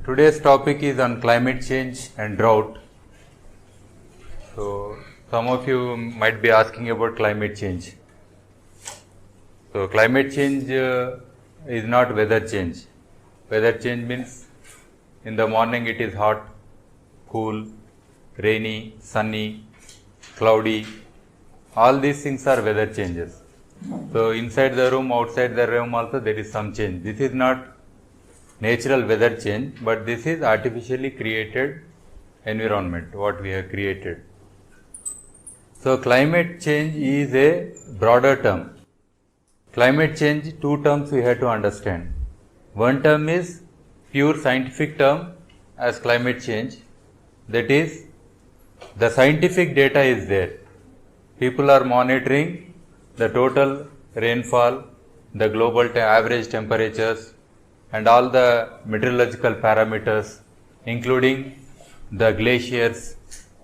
Today's topic is on climate change and drought. So, some of you might be asking about climate change. So, climate change is not weather change. Weather change means in the morning it is hot, cool, rainy, sunny, cloudy. All these things are weather changes. So, inside the room, outside the room also there is some change. This is not natural weather change, but this is artificially created environment, what we have created. So, climate change is a broader term. Climate change, two terms we have to understand. One term is pure scientific term as climate change, that is the scientific data is there. People are monitoring the total rainfall, the global average temperatures and all the meteorological parameters, including the glaciers,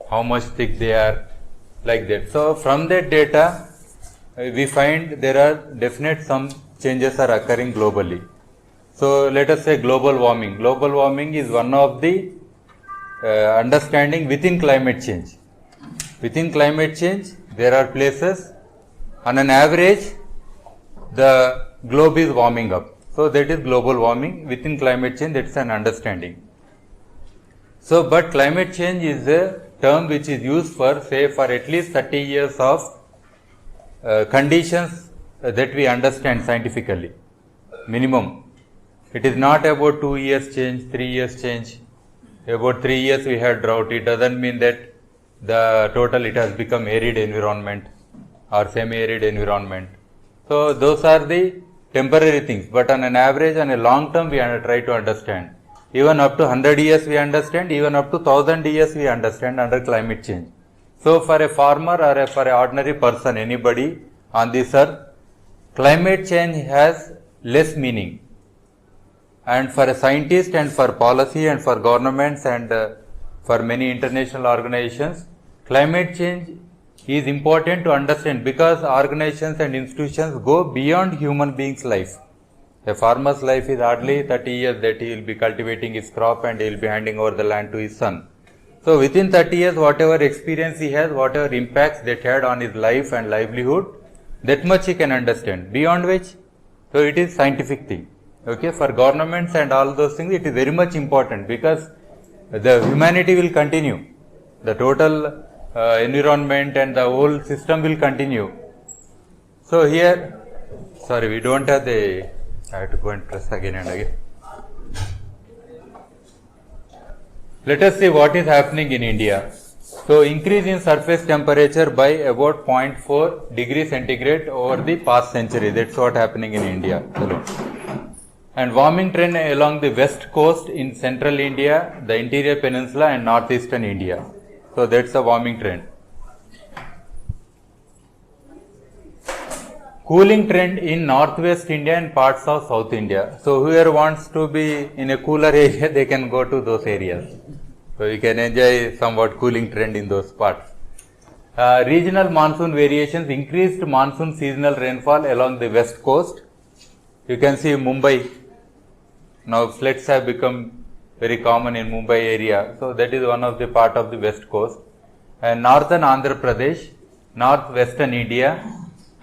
how much thick they are, like that. So, from that data, we find there are definite some changes are occurring globally. So, let us say global warming. Global warming is one of the understanding within climate change. Within climate change, there are places on an average the globe is warming up. So, that is global warming. Within climate change, that is an understanding. So, but climate change is a term which is used for say for at least 30 years of conditions that we understand scientifically, minimum. It is not about 2 years change, 3 years change. About 3 years we had drought. It doesn't mean that the total it has become arid environment or semi-arid environment. So, those are the temporary things, but on an average, on a long term, we try to understand. Even up to 100 years we understand, even up to 1000 years we understand under climate change. So, for a farmer or for an ordinary person, anybody on this earth, climate change has less meaning. And for a scientist and for policy and for governments and for many international organizations, climate change is important to understand because organizations and institutions go beyond human beings' life. A farmer's life is hardly 30 years that he will be cultivating his crop and he will be handing over the land to his son. So, within 30 years, whatever experience he has, whatever impacts that had on his life and livelihood, that much he can understand. Beyond which, so it is scientific thing. Okay, for governments and all those things, it is very much important because the humanity will continue. The total environment and the whole system will continue. So, here, sorry, we don't have the, I have to go and press again and again. Let us see what is happening in India. So, increase in surface temperature by about 0.4 degrees centigrade over the past century. That's what happening in India alone. And warming trend along the west coast in central India, the interior peninsula and northeastern India. So, that's the warming trend. Cooling trend in northwest India and parts of south India. So, whoever wants to be in a cooler area, they can go to those areas. So, you can enjoy somewhat cooling trend in those parts. Regional monsoon variations, increased monsoon seasonal rainfall along the west coast. You can see Mumbai. Now, floods have become very common in Mumbai area. So, that is one of the part of the west coast. And northern Andhra Pradesh, northwestern India,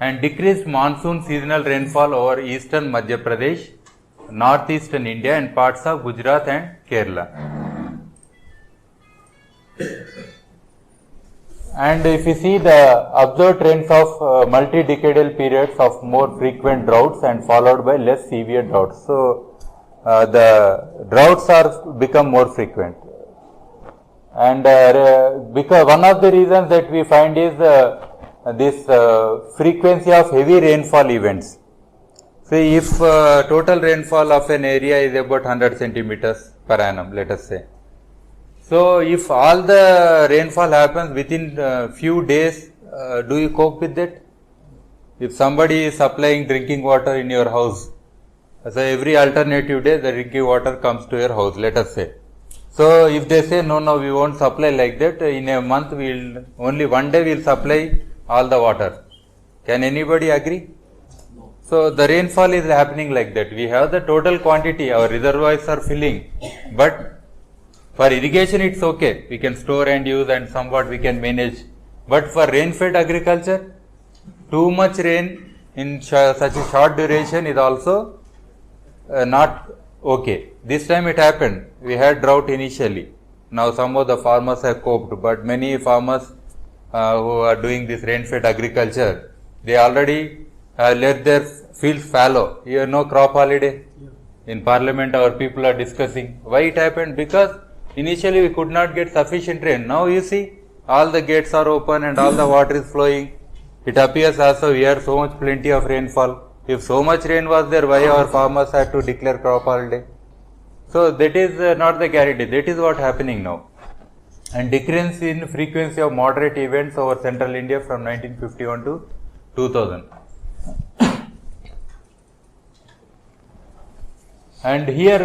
and decreased monsoon seasonal rainfall over eastern Madhya Pradesh, northeastern India and parts of Gujarat and Kerala. And if you see the observed trends of multi-decadal periods of more frequent droughts and followed by less severe droughts. So, the droughts are become more frequent. And because one of the reasons that we find is this frequency of heavy rainfall events. See, if total rainfall of an area is about 100 centimeters per annum, let us say. So, if all the rainfall happens within few days, do you cope with that? If somebody is supplying drinking water in your house, so every alternative day the drinking water comes to your house, let us say. So, if they say no, we won't supply like that, in a month we will, only one day we will supply all the water. Can anybody agree? So the rainfall is happening like that. We have the total quantity, our reservoirs are filling, but for irrigation it's okay. We can store and use and somewhat we can manage. But for rain-fed agriculture, too much rain in such a short duration is also not okay. This time it happened. We had drought initially. Now some of the farmers have coped, but many farmers who are doing this rain-fed agriculture, they already let their fields fallow. Here no crop holiday. In parliament our people are discussing why it happened, because initially we could not get sufficient rain. Now you see all the gates are open and all the water is flowing. It appears also we have so much plenty of rainfall. If so much rain was there, why our farmers had to declare crop holiday? So that is not the guarantee. That is what happening now. And decrease in frequency of moderate events over central India from 1951 to 2000. And here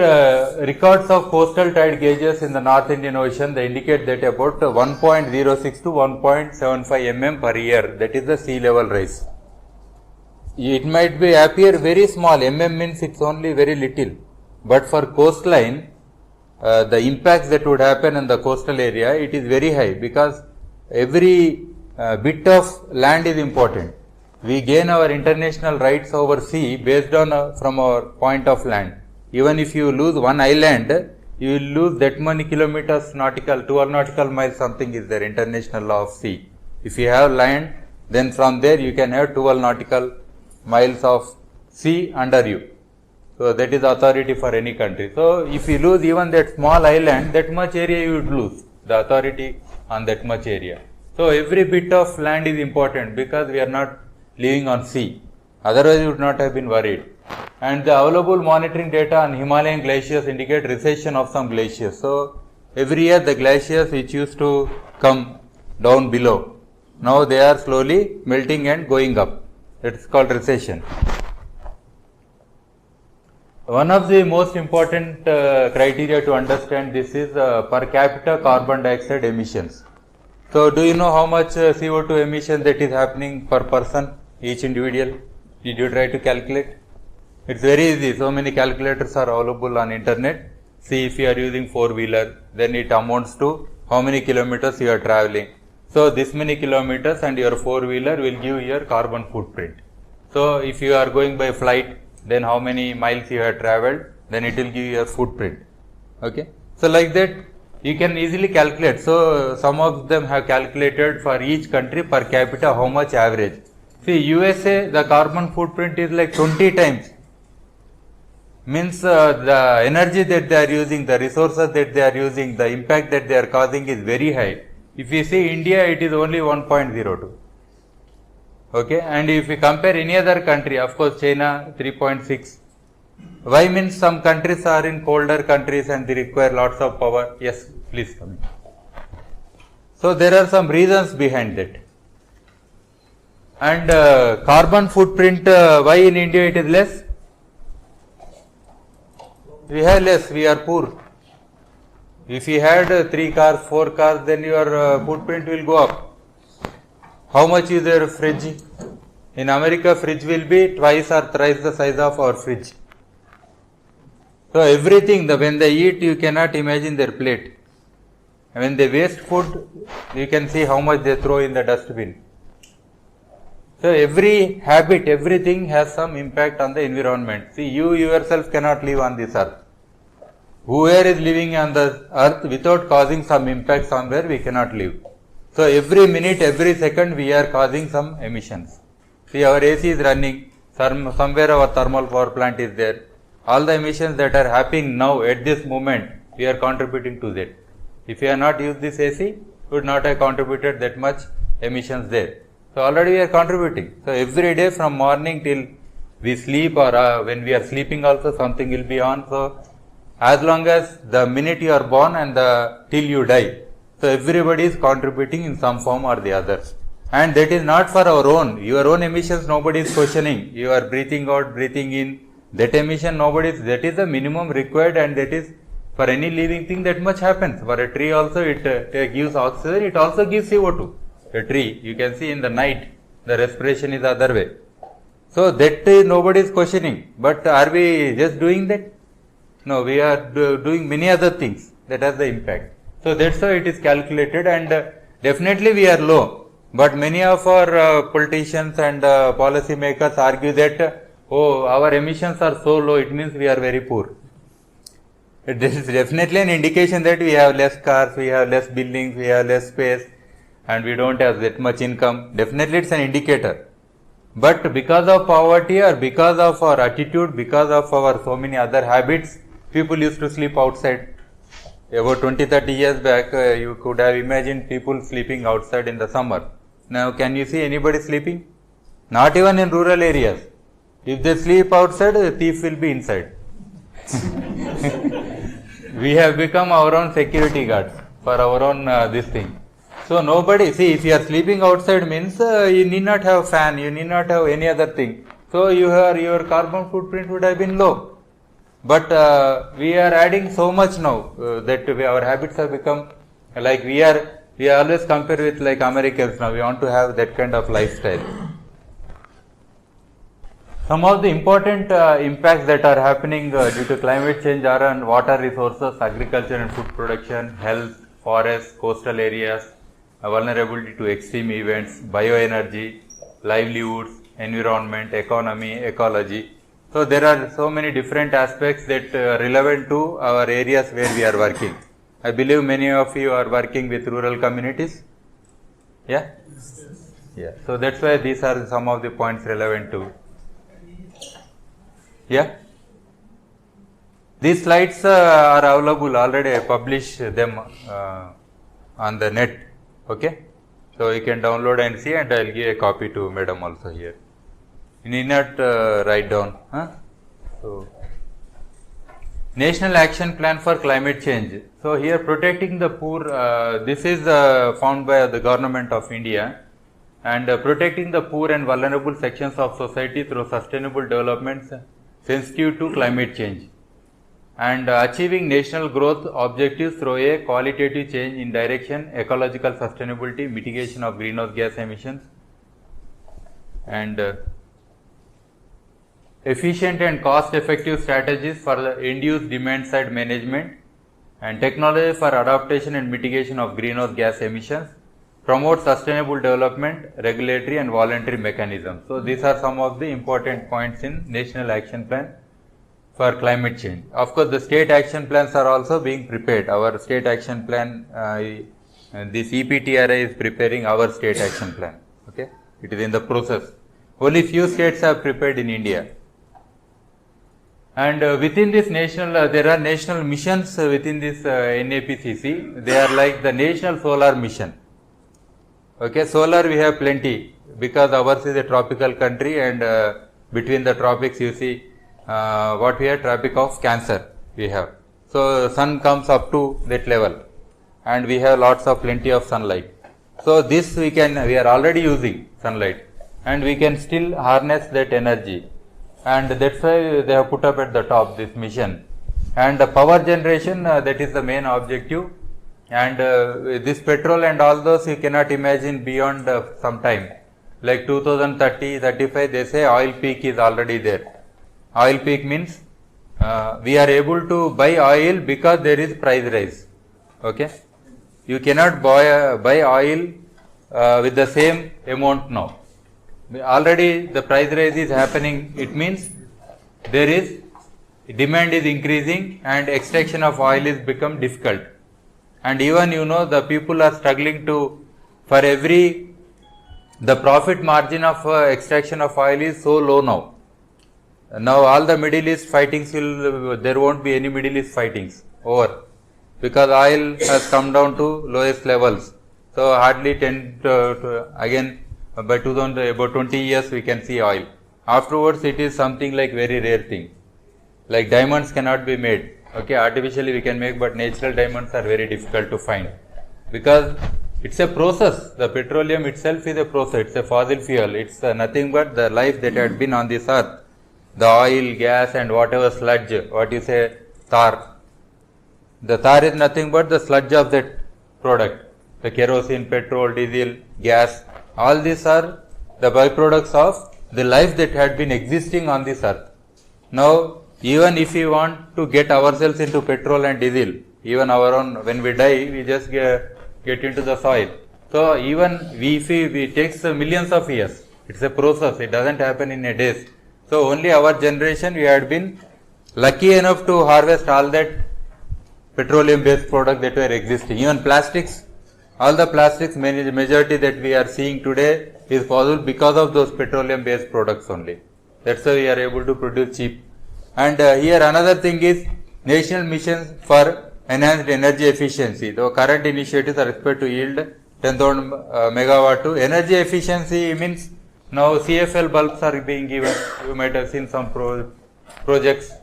records of coastal tide gauges in the North Indian Ocean, they indicate that about 1.06 to 1.75 mm per year, that is the sea level rise. It might be appear very small, means it's only very little, but for coastline, the impacts that would happen in the coastal area, it is very high, because every bit of land is important. We gain our international rights over sea based on from our point of land. Even if you lose one island, you will lose that many kilometers nautical, 12 nautical miles something is there, international law of sea. If you have land, then from there you can have 12 nautical miles of sea under you. So that is authority for any country. So if you lose even that small island, that much area you would lose, the authority on that much area. So every bit of land is important, because we are not living on sea. Otherwise you would not have been worried. And the available monitoring data on Himalayan glaciers indicate recession of some glaciers. So every year the glaciers which used to come down below, now they are slowly melting and going up. It is called recession. One of the most important criteria to understand this is per capita carbon dioxide emissions. So do you know how much CO2 emission that is happening per person, each individual? Did you try to calculate? It's very easy. So many calculators are available on internet. See, if you are using 4-wheeler, then it amounts to how many kilometers you are traveling. So this many kilometers and your 4-wheeler will give your carbon footprint. So if you are going by flight, then how many miles you have traveled, then it will give you your footprint. Okay. So like that you can easily calculate. So some of them have calculated for each country per capita how much average. See, USA, the carbon footprint is like 20 times. Means the energy that they are using, the resources that they are using, the impact that they are causing is very high. If you see India, it is only 1.02. Okay, and if we compare any other country, of course China 3.6. Why? Means some countries are in colder countries and they require lots of power. Yes, please come in. So there are some reasons behind that. And carbon footprint, why in India it is less? We have less, we are poor. If you had 3 cars, 4 cars, then your footprint will go up. How much is your fridge? In America, fridge will be twice or thrice the size of our fridge. So everything, when they eat, you cannot imagine their plate. When they waste food, you can see how much they throw in the dustbin. So every habit, everything has some impact on the environment. See, you yourself cannot live on this earth. Whoever is living on the earth without causing some impact somewhere, we cannot live. So every minute, every second, we are causing some emissions. See, our AC is running, somewhere our thermal power plant is there. All the emissions that are happening now at this moment, we are contributing to that. If we have not used this AC, we would not have contributed that much emissions there. So already we are contributing. So every day from morning till we sleep, or when we are sleeping also something will be on. So as long as the minute you are born and till you die, so everybody is contributing in some form or the other. And that is not for our own. Your own emissions nobody is questioning. You are breathing out, breathing in. That emission nobody is, that is the minimum required, and that is for any living thing that much happens. For a tree also it gives oxygen, it also gives CO2. A tree, you can see in the night, the respiration is the other way. So that nobody is questioning. But are we just doing that? No, we are doing many other things that has the impact. So that's how it is calculated, and definitely we are low. But many of our politicians and policy makers argue that, oh, our emissions are so low, it means we are very poor. This is definitely an indication that we have less cars, we have less buildings, we have less space, and we don't have that much income. Definitely it's an indicator. But because of poverty or because of our attitude, because of our so many other habits, people used to sleep outside. About 20-30 years back, you could have imagined people sleeping outside in the summer. Now, can you see anybody sleeping? Not even in rural areas. If they sleep outside, the thief will be inside. We have become our own security guards for our own this thing. So nobody, see, if you are sleeping outside means you need not have fan, you need not have any other thing. So your carbon footprint would have been low. But we are adding so much now that our habits have become like we always compare with like Americans now. We want to have that kind of lifestyle. Some of the important impacts that are happening due to climate change are on water resources, agriculture and food production, health, forests, coastal areas, vulnerability to extreme events, bioenergy, livelihoods, environment, economy, ecology. So there are so many different aspects that are relevant to our areas where we are working. I believe many of you are working with rural communities. Yeah? Yeah. So that's why these are some of the points relevant to. Yeah? These slides are available already. I published them on the net. Okay? So you can download and see, and I will give a copy to madam also here. You need not write down. Huh? So, National Action Plan for Climate Change. So here, protecting the poor, this is found by the Government of India, and protecting the poor and vulnerable sections of society through sustainable development sensitive to climate change, and achieving national growth objectives through a qualitative change in direction, ecological sustainability, mitigation of greenhouse gas emissions, and efficient and cost-effective strategies for the end-use demand-side management, and technology for adaptation and mitigation of greenhouse gas emissions, promote sustainable development, regulatory and voluntary mechanisms. So these are some of the important points in National Action Plan for Climate Change. Of course, the state action plans are also being prepared. Our state action plan, this EPTRI is preparing our state action plan. Okay, it is in the process. Only few states have prepared in India. And within this national, there are national missions within this NAPCC. They are like the National Solar Mission. Okay, solar we have plenty because ours is a tropical country, and between the tropics you see what we have, Tropic of Cancer we have. So sun comes up to that level, and we have lots of plenty of sunlight. So this we are already using sunlight, and we can still harness that energy, and that's why they have put up at the top this mission. And the power generation, that is the main objective. And this petrol and all those you cannot imagine beyond some time, like 2030, 35, they say oil peak is already there. Oil peak means we are able to buy oil because there is price rise. Okay, you cannot buy oil with the same amount now. Already the price rise is happening. It means there is demand is increasing and extraction of oil is become difficult. And even the people are struggling to, for every, the profit margin of extraction of oil is so low now. Now all the Middle East fightings there won't be any Middle East fightings over, because oil has come down to lowest levels. So hardly again by 2000, about 20 years we can see oil. Afterwards it is something like very rare thing. Like diamonds cannot be made. Okay, artificially we can make, but natural diamonds are very difficult to find, because it's a process. The petroleum itself is a process. It's a fossil fuel. It's nothing but the life that had been on this earth. The oil, gas and whatever sludge, what you say, tar. The tar is nothing but the sludge of that product. The kerosene, petrol, diesel, gas, all these are the byproducts of the life that had been existing on this earth. Now, even if we want to get ourselves into petrol and diesel, even our own, when we die, we just get into the soil. So, even if it takes millions of years, it's a process, it doesn't happen in a day. So, only our generation, we had been lucky enough to harvest all that petroleum based products that were existing. Even plastics, all the plastics, majority that we are seeing today is possible because of those petroleum based products only. That's why we are able to produce cheap. And here another thing is national missions for enhanced energy efficiency. The current initiatives are expected to yield 10,000 megawatt to energy efficiency means now CFL bulbs are being given. You might have seen some projects.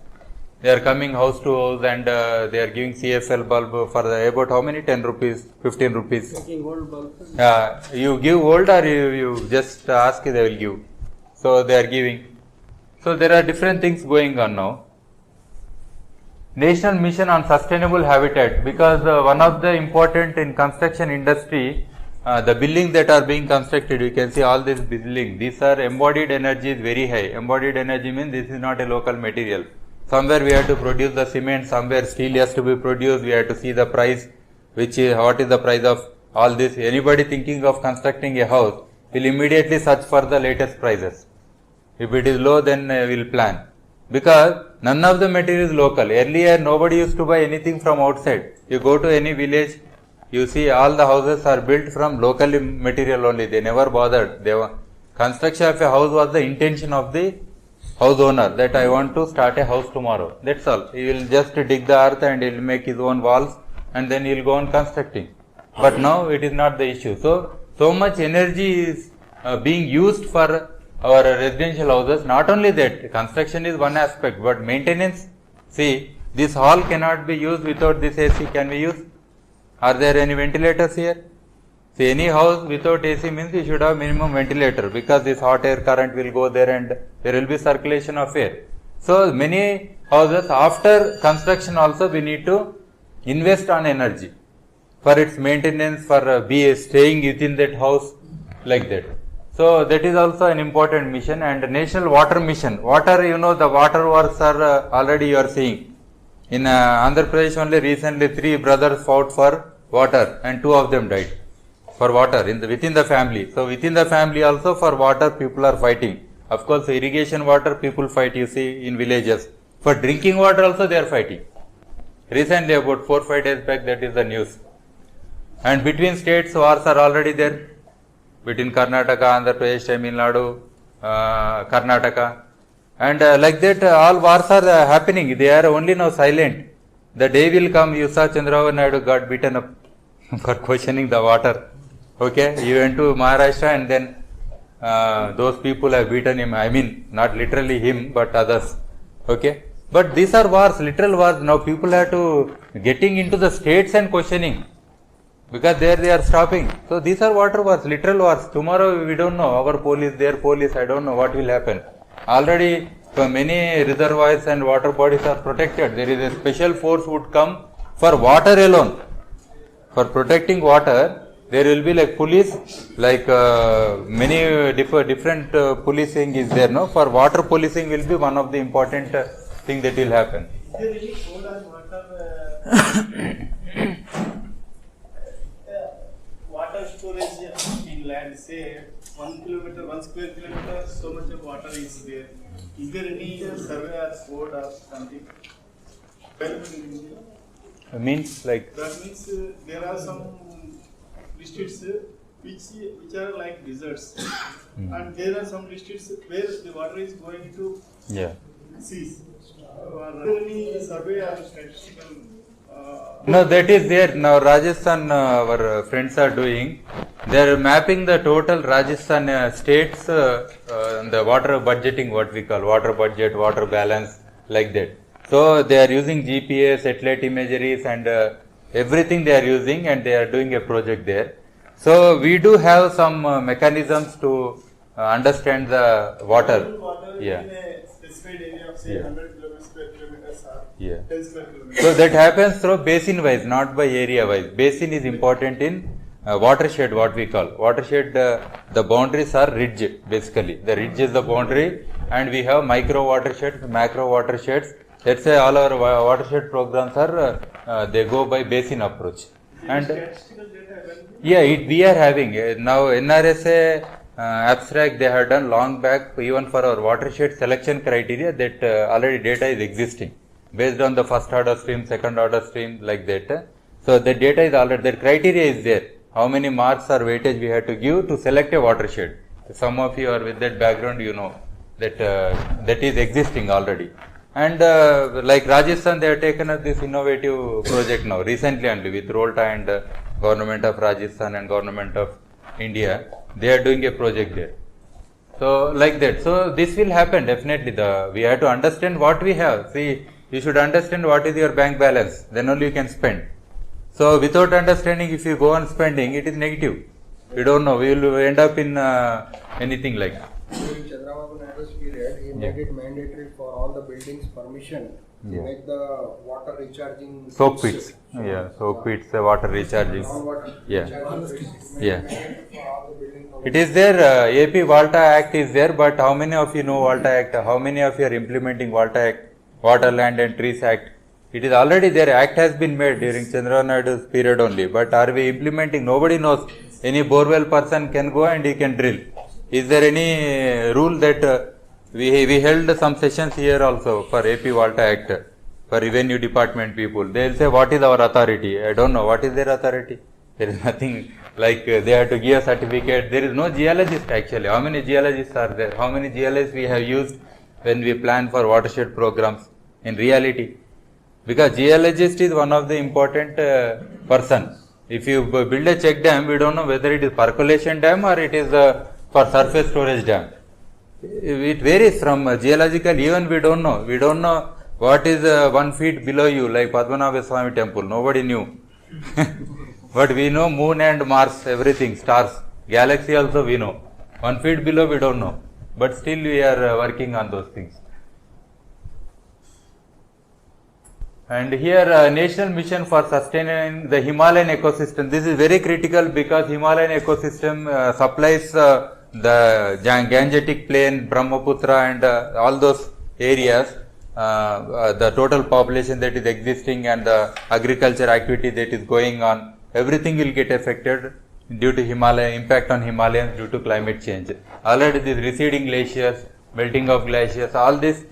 They are coming house to house and they are giving CFL bulb for about how many? 10 rupees, 15 rupees. Making old bulbs. You give old or you just ask, they will give. So they are giving. So there are different things going on now. National mission on sustainable habitat, because one of the important in construction industry, the buildings that are being constructed, you can see all these buildings, these are embodied energy is very high. Embodied energy means this is not a local material. Somewhere we have to produce the cement, somewhere steel has to be produced, we have to see the price, which is, what is the price of all this. Anybody thinking of constructing a house will immediately search for the latest prices. If it is low, then we'll plan. Because none of the material is local. Earlier, nobody used to buy anything from outside. You go to any village, you see all the houses are built from local material only. They never bothered. Construction of a house was the intention of the house owner, that I want to start a house tomorrow. That's all. He will just dig the earth and he will make his own walls and then he will go on constructing. But now it is not the issue. So much energy is being used for our residential houses. Not only that, construction is one aspect, but maintenance. See, this hall cannot be used without this AC. Can we use? Are there any ventilators here? See, any house without AC means we should have minimum ventilator, because this hot air current will go there and there will be circulation of air. So many houses after construction also we need to invest on energy for its maintenance, for staying within that house, like that. So that is also an important mission. And national water mission. Water, the water wars are already you are seeing. In Andhra Pradesh only recently 3 brothers fought for water and 2 of them died. For water within the family. So within the family also for water people are fighting. Of course irrigation water people fight, you see, in villages. For drinking water also they are fighting. Recently about 4-5 days back, that is the news. And between states wars are already there. Between Karnataka, Andhra Pradesh, Tamil Nadu, Karnataka. And like that all wars are happening. They are only now silent. The day will come, you saw Chandrababu Naidu got beaten up for questioning the water. Okay, he went to Maharashtra and then those people have beaten him. I mean, not literally him, but others. Okay, but these are wars, literal wars. Now people have to getting into the states and questioning, because there they are stopping. So these are water wars, literal wars. Tomorrow we don't know, our police, their police, I don't know what will happen. Already many reservoirs and water bodies are protected. There is a special force would come for water alone. For protecting water, there will be like police, like many different policing is there, no? For water policing will be one of the important thing that will happen. Is there any code on water storage in land? Say 1 kilometer, 1 square kilometer, so much of water is there. Is there any survey or code or something? Means like? That means there are some districts which are like deserts, and there are some districts where the water is going to seas. Any survey or statistical? No, that is there. Now Rajasthan, our friends are doing. They are mapping the total Rajasthan states, the water budgeting, what we call water budget, water balance, like that. So they are using GPS, satellite imageries, and everything they are using, and they are doing a project there. So we do have some mechanisms to understand the water. Yeah. In a specified area of say 100 square kilometers or 10 square kilometers. So that happens through basin wise, not by area wise. Basin is important in watershed, what we call watershed. The boundaries are ridge basically. The ridge is the boundary, and we have micro watersheds, macro watersheds. Let's say all our watershed programs are they go by basin approach. And yeah, we are having now NRSA abstract they have done long back, even for our watershed selection criteria, that already data is existing based on the first order stream, second order stream, like that. So the data is already, the criteria is there. How many marks or weightage we have to give to select a watershed. Some of you are with that background, you know that that is existing already. And like Rajasthan, they have taken up this innovative project now, recently only, with Drought and Government of Rajasthan and Government of India. They are doing a project there. So like that. So this will happen definitely. We have to understand what we have. See, you should understand what is your bank balance. Then only you can spend. So without understanding, if you go on spending, it is negative. We don't know. We will end up in anything like. During Chandrababu Naidu's period, he made it mandatory for all the buildings permission to make the water recharging soak pits. Soak pits, water recharging. Groundwater It is there. AP Volta Act is there, but how many of you know Volta Act? How many of you are implementing Volta Act, Water, Land and Trees Act? It is already there. Act has been made during Chandrababu Naidu's period only. But are we implementing? Nobody knows. Any borewell person can go and he can drill. Is there any rule that we held some sessions here also for AP Volta Act for Revenue Department people? They will say, what is our authority? I don't know. What is their authority? There is nothing like they have to give a certificate. There is no geologist actually. How many geologists are there? How many geologists we have used when we plan for watershed programs in reality? Because geologist is one of the important person. If you build a check dam, we don't know whether it is percolation dam or it is for surface storage dam. It varies from geological, even we don't know. We don't know what is 1 feet below you, like Padmanabha Swami temple. Nobody knew. But we know moon and Mars, everything, stars, galaxy also we know. 1 feet below we don't know. But still we are working on those things. And here National Mission for Sustaining the Himalayan Ecosystem. This is very critical because Himalayan ecosystem supplies the Gangetic Plain, Brahmaputra and all those areas, the total population that is existing and the agriculture activity that is going on, everything will get affected due to impact on Himalayas due to climate change. Already these receding glaciers, melting of glaciers, all this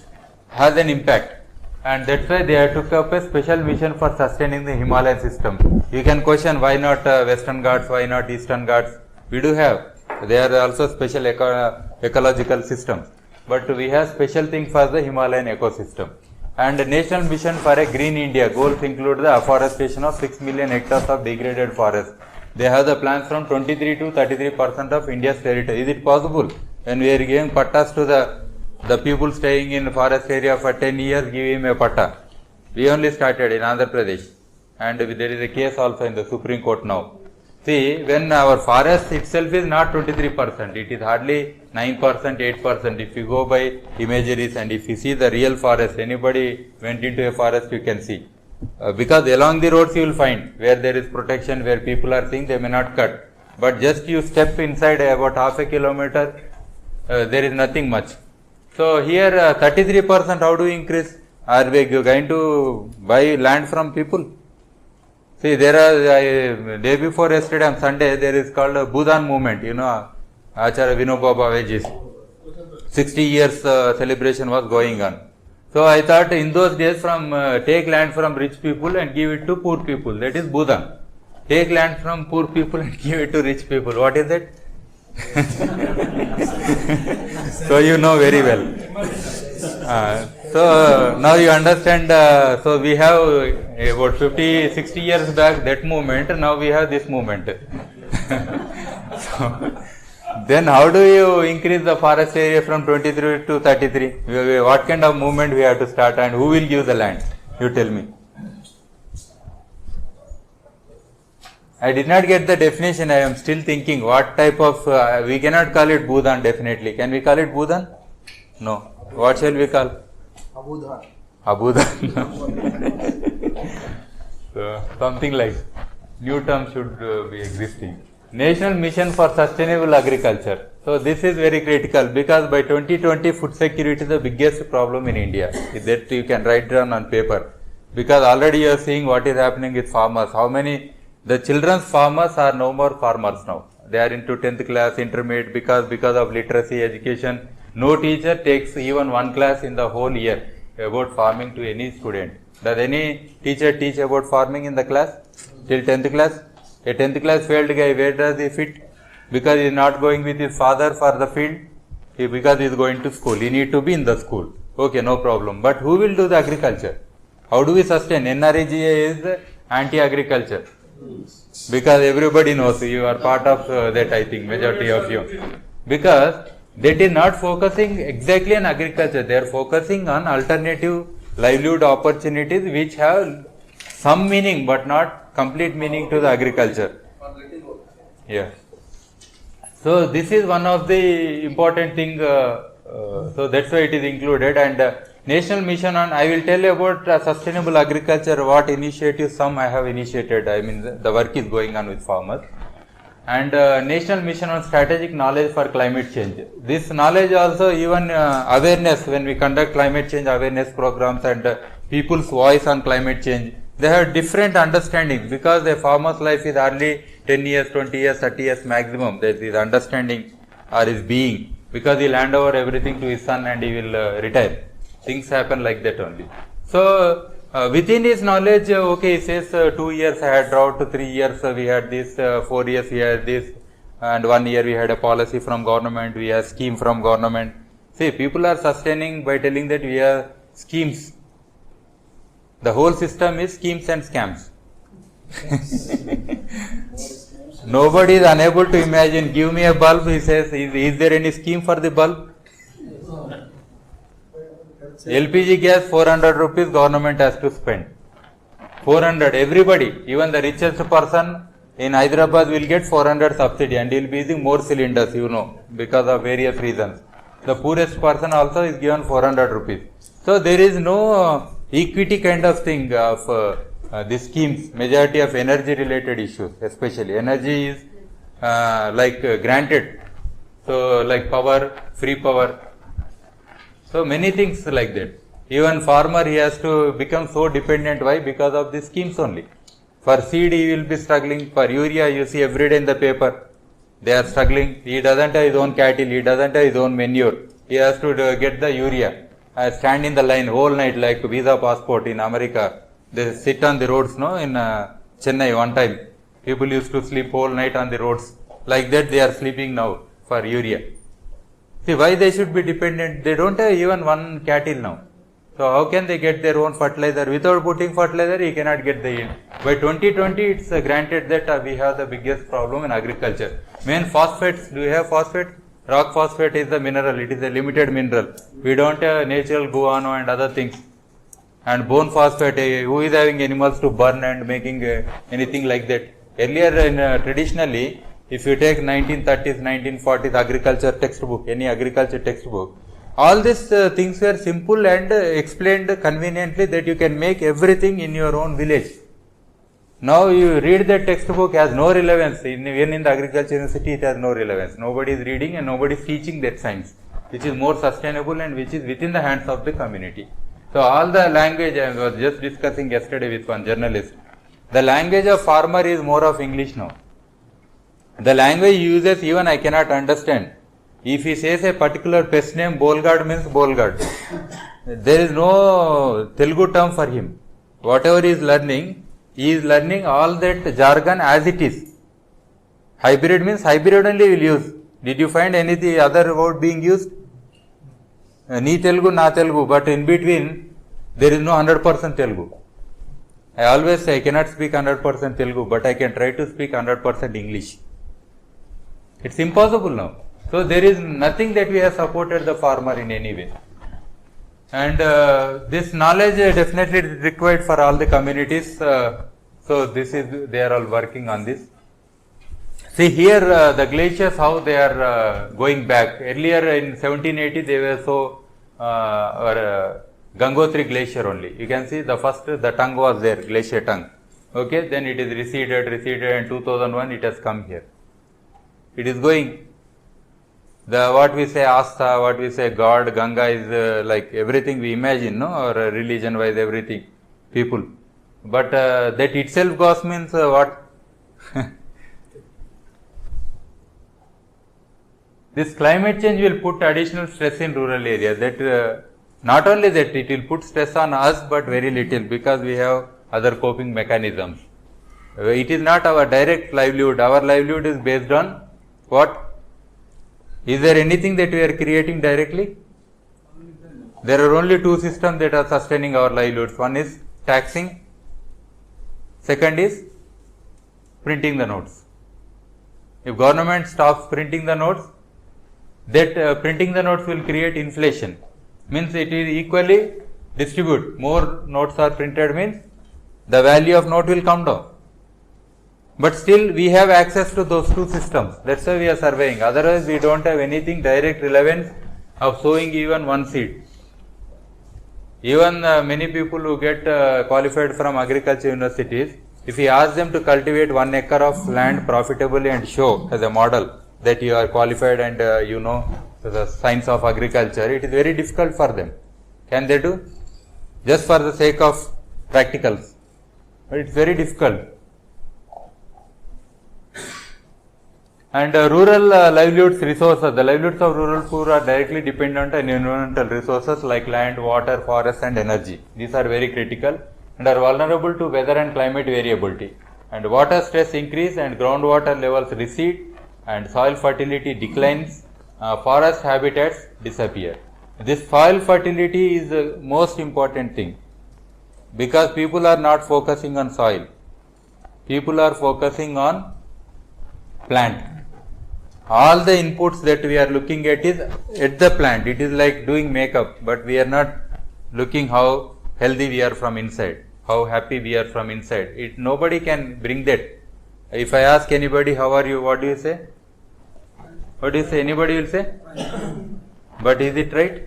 has an impact. And that's why they have took up a special mission for sustaining the Himalayan system. You can question why not Western Ghats, why not Eastern Ghats? We do have. They are also special ecological systems. But we have special thing for the Himalayan ecosystem. And the National Mission for a Green India goals include the afforestation of 6 million hectares of degraded forest. They have the plans from 23 to 33% of India's territory. Is it possible? When we are giving pattas to the people staying in forest area for 10 years, give him a patta. We only started in Andhra Pradesh. And there is a case also in the Supreme Court now. See, when our forest itself is not 23%, it is hardly 9%, 8%. If you go by imageries and if you see the real forest, anybody went into a forest, you can see. Because along the roads you will find where there is protection, where people are seeing, they may not cut. But just you step inside about half a kilometer, there is nothing much. So here 33%, how do you increase? Are we going to buy land from people? See, there are, day before yesterday on Sunday, there is called a Bhudan movement, you know, Acharya Vinoba Bhaveji's 60 years celebration was going on. So I thought in those days take land from rich people and give it to poor people, that is Bhudan. Take land from poor people and give it to rich people, what is it? So you know very well. So now you understand, so we have about 50, 60 years back that movement, now we have this movement. So, then how do you increase the forest area from 23 to 33? What kind of movement we have to start and who will give the land? You tell me. I did not get the definition, I am still thinking what type of, we cannot call it Bhudan definitely. Can we call it Bhudan? No. What shall we call? Abudhan. Abudhan. So, something like. new term should be existing. National Mission for Sustainable Agriculture. So this is very critical because by 2020 food security is the biggest problem in India. That you can write down on paper. Because already you are seeing what is happening with farmers. How many, the children's farmers are no more farmers now. They are into 10th class, intermediate because of literacy, education. No teacher takes even one class in the whole year about farming to any student. Does any teacher teach about farming in the class? Till 10th class? A 10th class failed guy, where does he fit? Because he is not going with his father for the field. Because he is going to school. He need to be in the school. Okay, no problem. But who will do the agriculture? How do we sustain? NREGA is anti-agriculture. Because everybody knows, you are part of that, I think, majority of you. Because that is not focusing exactly on agriculture. They are focusing on alternative livelihood opportunities which have some meaning but not complete meaning to the agriculture. Yeah. So this is one of the important thing. So that's why it is included. And National Mission on, I will tell you about sustainable agriculture, what initiatives some I have initiated. I mean the work is going on with farmers. And National Mission on Strategic Knowledge for Climate Change. This knowledge also even awareness, when we conduct climate change awareness programs and people's voice on climate change, they have different understandings because a farmer's life is hardly 10 years, 20 years, 30 years maximum. That is understanding or his being, because he'll hand over everything to his son and he will retire. Things happen like that only. So within his knowledge, okay, he says 2 years I had drought, 3 years we had this, 4 years we had this, and 1 year we had a policy from government, we have scheme from government. See, people are sustaining by telling that we have schemes. The whole system is schemes and scams. Nobody is unable to imagine, give me a bulb, he says, is there any scheme for the bulb? LPG gas 400 rupees government has to spend. 400, everybody, even the richest person in Hyderabad will get 400 subsidy and he will be using more cylinders, you know, because of various reasons. The poorest person also is given 400 rupees. So there is no equity kind of thing of these schemes. Majority of energy related issues, especially energy is granted. So like power, free power. So many things like that. Even farmer, he has to become so dependent. Why? Because of these schemes only. For seed he will be struggling. For urea you see every day in the paper. They are struggling. He doesn't have his own cattle. He doesn't have his own manure. He has to get the urea. Stand in the line whole night like visa passport in America. They sit on the roads, no? In Chennai one time. People used to sleep whole night on the roads. Like that they are sleeping now for urea. See, why they should be dependent? They don't have even one cattle now. So how can they get their own fertilizer? Without putting fertilizer, he cannot get the yield. By 2020, it's granted that we have the biggest problem in agriculture. Main phosphates, do you have phosphate? Rock phosphate is the mineral. It is a limited mineral. We don't have natural guano and other things. And bone phosphate, who is having animals to burn and making anything like that? Earlier, traditionally, if you take 1930s, 1940s agriculture textbook, any agriculture textbook, all these things were simple and explained conveniently that you can make everything in your own village. Now you read that textbook has no relevance. Even in the agriculture university, it has no relevance. Nobody is reading and nobody is teaching that science, which is more sustainable and which is within the hands of the community. So all the language, I was just discussing yesterday with one journalist, the language of farmer is more of English now. The language he uses even I cannot understand. If he says a particular pest name, Bolgard means Bolgard. There is no Telugu term for him. Whatever he is learning all that jargon as it is. Hybrid means hybrid only will use. Did you find any other word being used? Ni Telugu, na Telugu, but in between there is no 100% Telugu. I always say I cannot speak 100% Telugu, but I can try to speak 100% English. It's impossible now. So there is nothing that we have supported the farmer in any way. And this knowledge definitely required for all the communities. So this is, they are all working on this. See here the glaciers, how they are going back. Earlier in 1780 they were so Gangotri glacier only. You can see the first, the tongue was there, glacier tongue. Okay, then it is receded and 2001 it has come here. It is going. What we say Asta, what we say God, Ganga is like everything we imagine, no, or religion wise everything, people. But that itself goes means what? This climate change will put additional stress in rural areas. That not only that it will put stress on us, but very little, because we have other coping mechanisms. It is not our direct livelihood. Our livelihood is based on what? Is there anything that we are creating directly? There are only two systems that are sustaining our livelihoods. One is taxing. Second is printing the notes. If government stops printing the notes, that printing the notes will create inflation. Means it is equally distribute. More notes are printed means the value of note will come down. But still we have access to those two systems. That's why we are surveying. Otherwise we don't have anything direct relevance of sowing even one seed. Even many people who get qualified from agriculture universities, if we ask them to cultivate 1 acre of land profitably and show as a model that you are qualified and you know the science of agriculture, it is very difficult for them. Can they do? Just for the sake of practicals. But it's very difficult. And rural livelihoods resources, the livelihoods of rural poor are directly dependent on environmental resources like land, water, forest and energy. These are very critical and are vulnerable to weather and climate variability. And water stress increase and groundwater levels recede and soil fertility declines, forest habitats disappear. This soil fertility is the most important thing, because people are not focusing on soil. People are focusing on plant. All the inputs that we are looking at is at the plant. It is like doing makeup, but we are not looking how healthy we are from inside, how happy we are from inside. Nobody can bring that. If I ask anybody, how are you, what do you say? What do you say? Anybody will say? But is it right?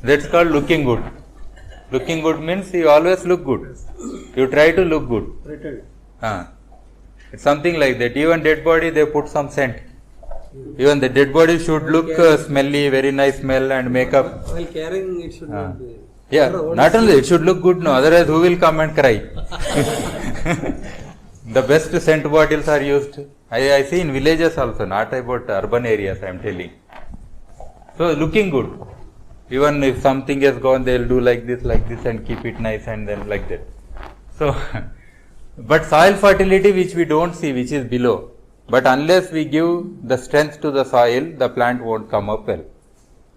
That's called looking good. Looking good means you always look good. You try to look good. It's something like that. Even dead body, they put some scent. Even the dead body should look smelly, very nice smell and makeup. While carrying, it should not be. Yeah, not only it should look good, no. Otherwise, who will come and cry? The best scent bottles are used. I see in villages also, not about urban areas, I am telling. So, looking good. Even if something has gone, they will do like this and keep it nice and then like that. So, but soil fertility, which we don't see, which is below. But unless we give the strength to the soil, the plant won't come up well.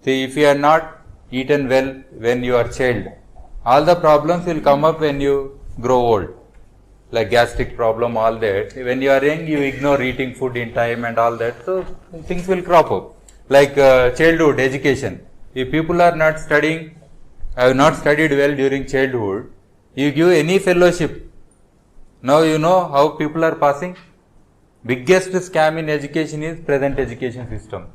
See, if you are not eaten well when you are child, all the problems will come up when you grow old. Like gastric problem, all that. When you are young, you ignore eating food in time and all that. So, things will crop up. Like childhood education. If people are not studying, have not studied well during childhood, you give any fellowship. Now you know how people are passing. Biggest scam in education is present education system.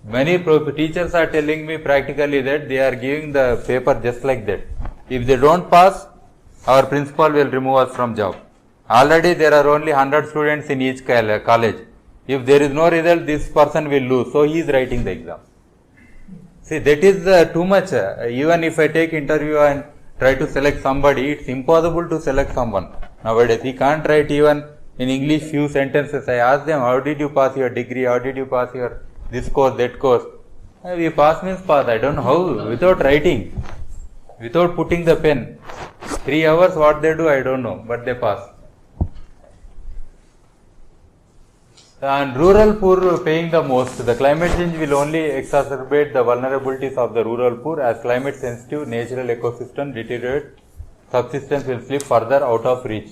Many teachers are telling me practically that they are giving the paper just like that. If they don't pass, our principal will remove us from job. Already there are only 100 students in each college. If there is no result, this person will lose. So he is writing the exam. See, that is too much. Even if I take interview and try to select somebody, it's impossible to select someone. Nowadays, he can't write even in English few sentences. I ask them, how did you pass your degree? How did you pass your this course, that course? We pass means pass. I don't know how. Without writing, without putting the pen. 3 hours, what they do, I don't know. But they pass. And rural poor paying the most. The climate change will only exacerbate the vulnerabilities of the rural poor. As climate sensitive natural ecosystem deteriorate, subsistence will slip further out of reach.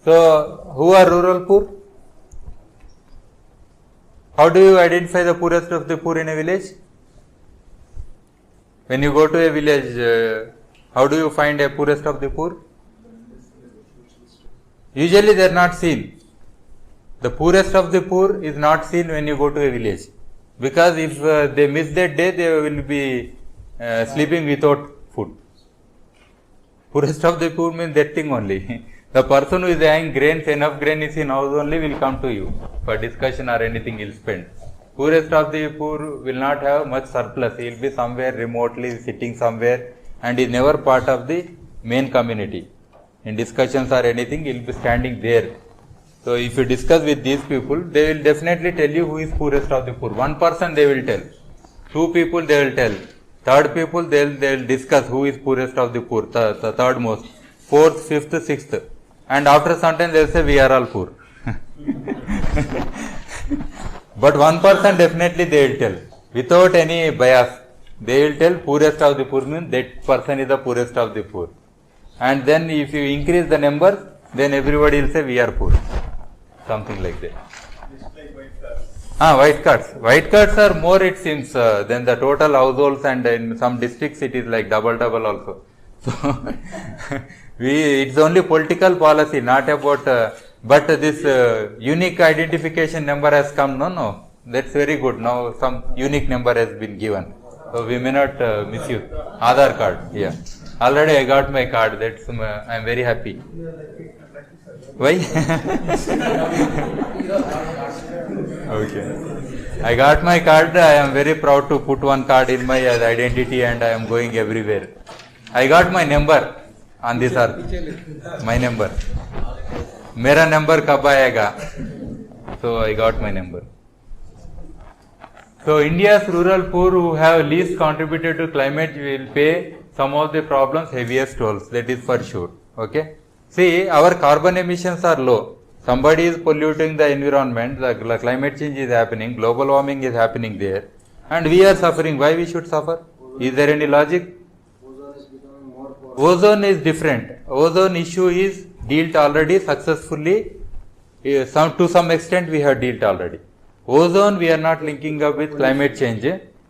So, who are rural poor? How do you identify the poorest of the poor in a village? When you go to a village, how do you find a poorest of the poor? Usually they are not seen. The poorest of the poor is not seen when you go to a village. Because if they miss that day, they will be sleeping without food. Poorest of the poor means that thing only. The person who is having grains, enough grain is in house only will come to you for discussion or anything he'll spend. Poorest of the poor will not have much surplus. He will be somewhere remotely sitting somewhere and is never part of the main community. In discussions or anything, he will be standing there. So if you discuss with these people, they will definitely tell you who is poorest of the poor. One person they will tell. Two people they will tell. Third people they will discuss who is poorest of the poor, the third most. Fourth, fifth, sixth. And after some time they will say we are all poor. But one person definitely they will tell. Without any bias. They will tell poorest of the poor means that person is the poorest of the poor. And then if you increase the numbers, then everybody will say we are poor. Something like that. Just like white cars. White cards. White cards are more it seems than the total households, and in some districts it is like double also. So it's only political policy, not about, but this unique identification number has come. No, that's very good. Now some unique number has been given. So we may not misuse. Aadhaar card, yeah. Already I got my card. That's I am very happy. Why? Okay. I got my card. I am very proud to put one card in my identity, and I am going everywhere. I got my number on this earth. My number. Mera number kab aayega? So I got my number. So India's rural poor who have least contributed to climate will pay some of the problems heaviest tolls. That is for sure. Okay. See, our carbon emissions are low. Somebody is polluting the environment. The climate change is happening. Global warming is happening there, and we are suffering. Why we should suffer? Is there any logic? Ozone is becoming more porous. Ozone is different. Ozone issue is dealt already successfully. To some extent we have dealt already. Ozone we are not linking up with climate change.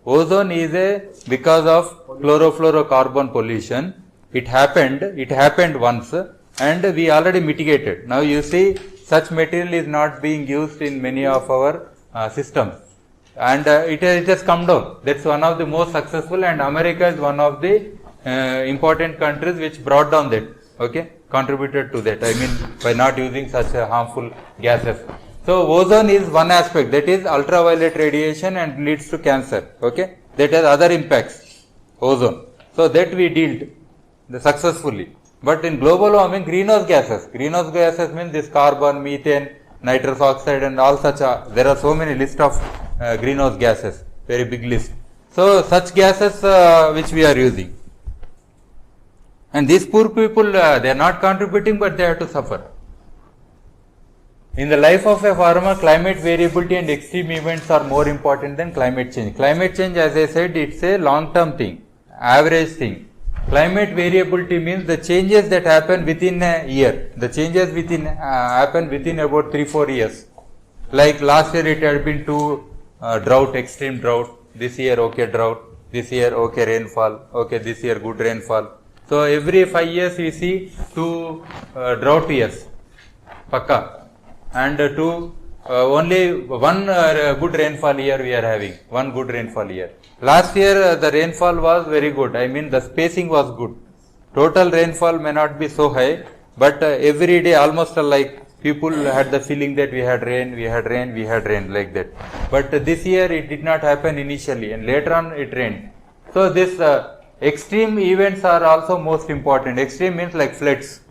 Ozone is because of chlorofluorocarbon pollution. It happened once, and we already mitigated. Now you see such material is not being used in many of our systems, and it has come down. That's one of the most successful, and America is one of the important countries which brought down that. Okay, contributed to that. I mean by not using such harmful gases. So ozone is one aspect, that is ultraviolet radiation and leads to cancer. Okay, that has other impacts. Ozone. So that we dealt successfully. But in global warming, greenhouse gases means this carbon, methane, nitrous oxide, and all such. There are so many list of greenhouse gases, very big list. So such gases which we are using. And these poor people, they are not contributing, but they have to suffer. In the life of a farmer, climate variability and extreme events are more important than climate change. Climate change, as I said, it's a long-term thing, average thing. Climate variability means the changes that happen within a year. The changes happen within about 3-4 years. Like last year it had been drought, extreme drought. This year okay drought. This year okay rainfall. Okay, this year good rainfall. So every 5 years we see 2 drought years. Pakka. And only one good rainfall year we are having. One good rainfall year. Last year the rainfall was very good. I mean the spacing was good. Total rainfall may not be so high, but every day almost like people had the feeling that we had rain like that. But this year it did not happen initially, and later on it rained. So this extreme events are also most important. Extreme means like floods,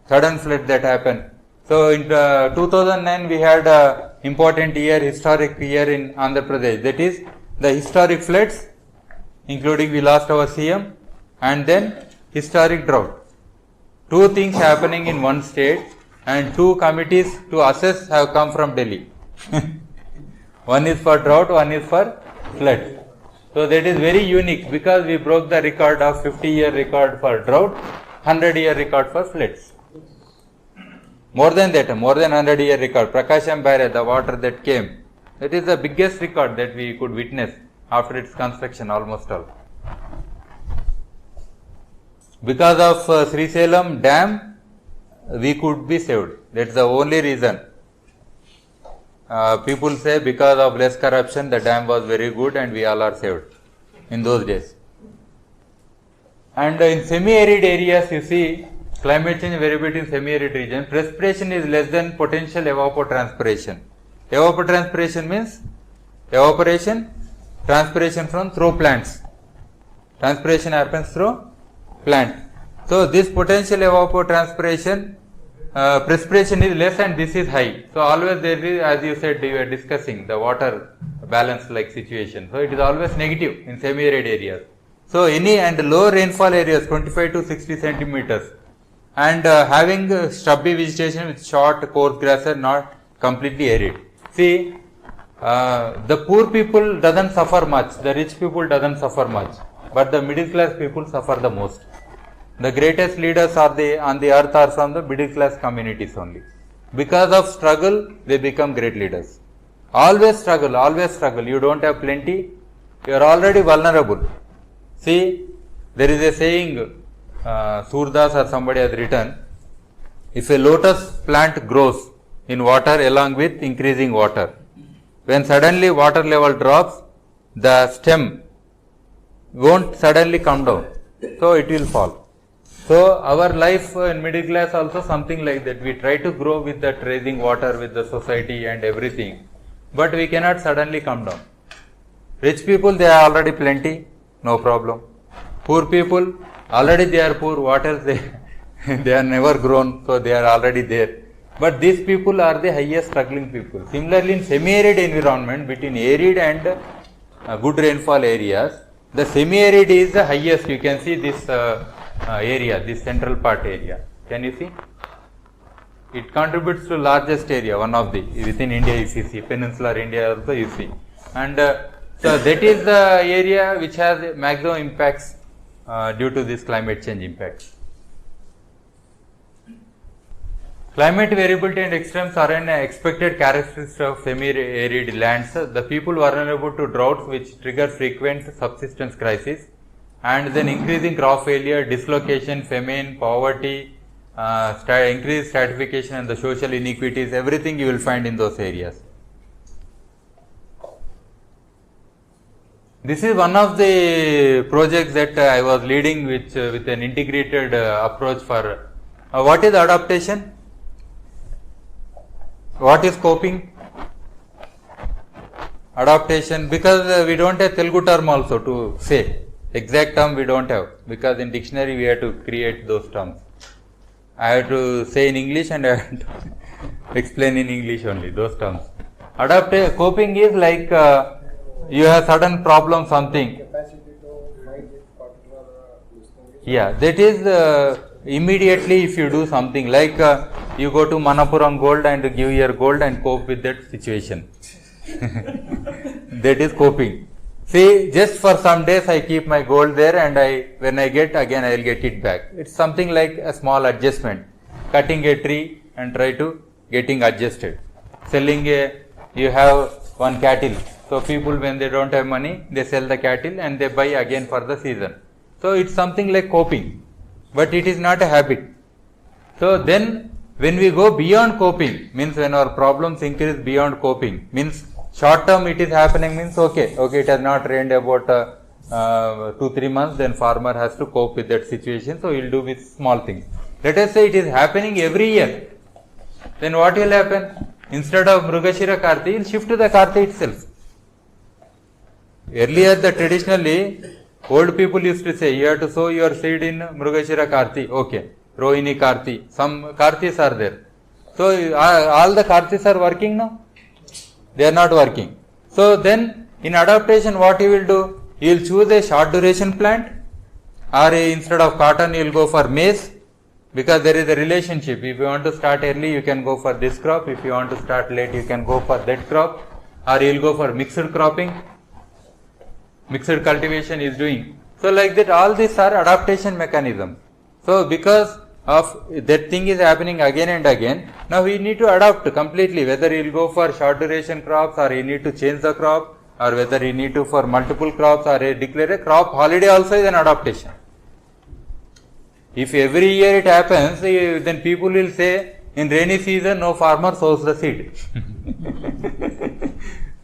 sudden flood that happen. So in 2009 we had a important year, historic year in Andhra Pradesh. That is the historic floods, including we lost our CM, and then historic drought. 2 things happening in one state, and 2 committees to assess have come from Delhi. One is for drought, one is for flood. So that is very unique because we broke the record of 50-year record for drought, 100-year record for floods. More than that, more than 100-year record. Prakasham Barrage, the water that came, that is the biggest record that we could witness after its construction almost all. Because of Sri Salem dam, we could be saved. That's the only reason. People say because of less corruption, the dam was very good and we all are saved in those days. And in semi-arid areas, you see climate change variability in semi-arid region, precipitation is less than potential evapotranspiration. Evapotranspiration means evaporation, transpiration from through plants. Transpiration happens through plant. So this potential evapotranspiration, precipitation is less and this is high. So always there is, as you said, you were discussing the water balance like situation. So it is always negative in semi-arid areas. So any and low rainfall areas 25 to 60 centimeters and having shrubby vegetation with short coarse grass are not completely arid. See, the poor people doesn't suffer much, the rich people doesn't suffer much, but the middle class people suffer the most. The greatest leaders are on the earth are from the middle class communities only. Because of struggle, they become great leaders. Always struggle, always struggle. You don't have plenty, you are already vulnerable. See, there is a saying, Surdas or somebody has written, if a lotus plant grows in water along with increasing water, when suddenly water level drops, the stem won't suddenly come down, so it will fall. So our life in middle class also something like that. We try to grow with that raising water with the society and everything, but we cannot suddenly come down. Rich people, they are already plenty, no problem. Poor people, already they are poor, what else they are never grown, so they are already there. But these people are the highest struggling people. Similarly, in semi-arid environment, between arid and good rainfall areas, the semi-arid is the highest. You can see this area, this central part area. Can you see? It contributes to largest area, one of the, within India if you see, peninsular India also you see. And so that is the area which has maximum impacts due to this climate change impact. Climate variability and extremes are an expected characteristic of semi-arid lands. The people vulnerable to droughts which trigger frequent subsistence crises, and then increasing crop failure, dislocation, famine, poverty, increased stratification and the social inequities, everything you will find in those areas. This is one of the projects that I was leading with an integrated approach for what is adaptation? What is coping? Adaptation, because we don't have Telugu term also to say. Exact term we don't have, because in dictionary we have to create those terms. I have to say in English and I have to explain in English only those terms. Coping is like you have sudden problem something. Capacity to fight with particular listening. Yeah, that is immediately if you do something like you go to Manapuram Gold and give your gold and cope with that situation. That is coping. See, just for some days I keep my gold there and when I get again I will get it back. It's something like a small adjustment. Cutting a tree and try to getting adjusted. Selling you have one cattle. So people when they don't have money, they sell the cattle and they buy again for the season. So it's something like coping, but it is not a habit. So then when we go beyond coping, means when our problems increase beyond coping, means short term it is happening, means okay, it has not rained about 2-3 months, then farmer has to cope with that situation, so he will do with small things. Let us say it is happening every year, then what will happen? Instead of Mrugashira Karti, he will shift to the Karti itself. Earlier traditionally old people used to say you have to sow your seed in Mrugashira Karti, okay, Rohini Karti, some Kartis are there. So all the Kartis are working now? They are not working. So then in adaptation what you will do? You will choose a short duration plant, or instead of cotton you will go for maize, because there is a relationship. If you want to start early you can go for this crop, if you want to start late you can go for that crop, or you will go for mixed cropping, mixed cultivation is doing. So like that all these are adaptation mechanisms. So because of that thing is happening again and again, now we need to adapt completely, whether you will go for short duration crops or you need to change the crop, or whether you need to for multiple crops or declare a crop holiday also is an adaptation. If every year it happens, then people will say in rainy season no farmer sows the seed.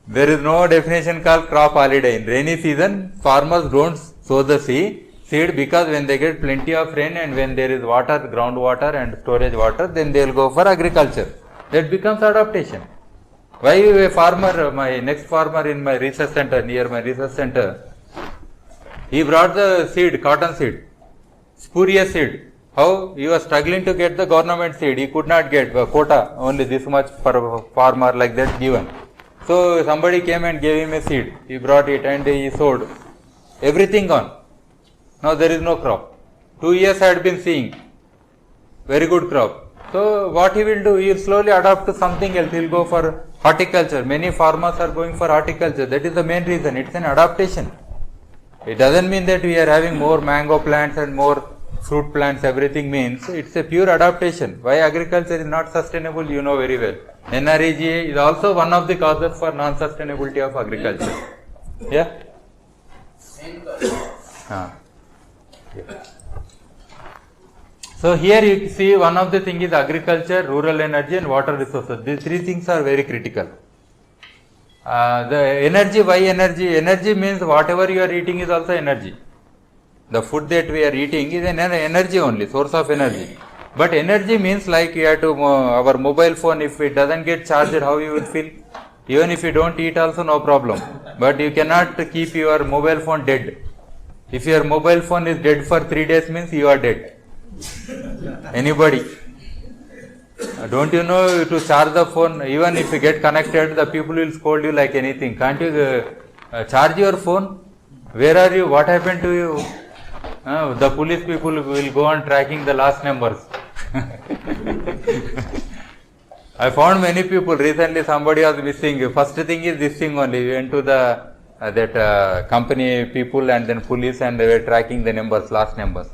There is no definition called crop holiday. In rainy season farmers don't sow the seed seed, because when they get plenty of rain and when there is water, groundwater and storage water, then they will go for agriculture. That becomes adaptation. Why a farmer, my next farmer in my research center, near my research center, he brought the seed, cotton seed, spurious seed. How? He was struggling to get the government seed. He could not get quota, only this much per farmer, like that given. So somebody came and gave him a seed. He brought it and he sowed. Everything gone. Now there is no crop. 2 years I had been seeing. Very good crop. So what he will do? He will slowly adapt to something else. He will go for horticulture. Many farmers are going for horticulture. That is the main reason. It's an adaptation. It doesn't mean that we are having more mango plants and more fruit plants. Everything means it's a pure adaptation. Why agriculture is not sustainable, you know very well. NREGA is also one of the causes for non-sustainability of agriculture. Yeah? Yeah. So here you see one of the things is agriculture, rural energy and water resources. These three things are very critical. The energy, why energy? Energy means whatever you are eating is also energy. The food that we are eating is an energy only, source of energy. But energy means like you have to, our mobile phone, if it doesn't get charged, how you will feel? Even if you don't eat also, no problem. But you cannot keep your mobile phone dead. If your mobile phone is dead for 3 days means you are dead. Anybody? Don't you know to charge the phone, even if you get connected, the people will scold you like anything. Can't you charge your phone? Where are you? What happened to you? The police people will go on tracking the last numbers. I found many people. Recently somebody was missing. First thing is this thing only. We went to the company people and then police, and they were tracking the numbers, last numbers.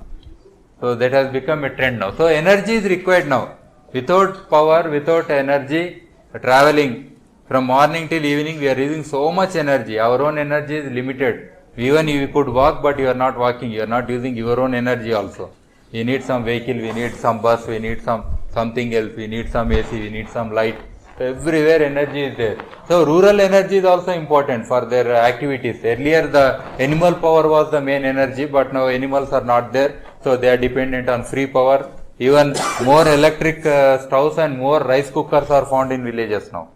So that has become a trend now. So energy is required now. Without power, without energy, traveling from morning till evening, we are using so much energy. Our own energy is limited. Even you could walk, but you are not walking. You are not using your own energy also. We need some vehicle, we need some bus, we need something else, we need some AC, we need some light. So everywhere energy is there. So rural energy is also important for their activities. Earlier the animal power was the main energy, but now animals are not there. So they are dependent on free power. Even more electric stoves and more rice cookers are found in villages now.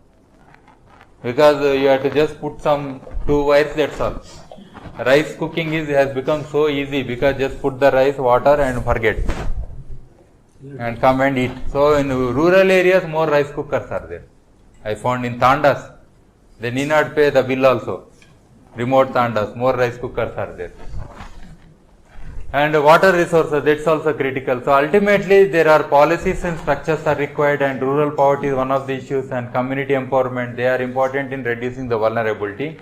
Because you have to just put some 2 wires, that's all. Rice cooking has become so easy, because just put the rice, water and forget. And come and eat. So in rural areas more rice cookers are there. I found in Tandas, they need not pay the bill also. Remote Tandas, more rice cookers are there. And water resources, that's also critical. So ultimately there are policies and structures are required, and rural poverty is one of the issues, and community empowerment, they are important in reducing the vulnerability.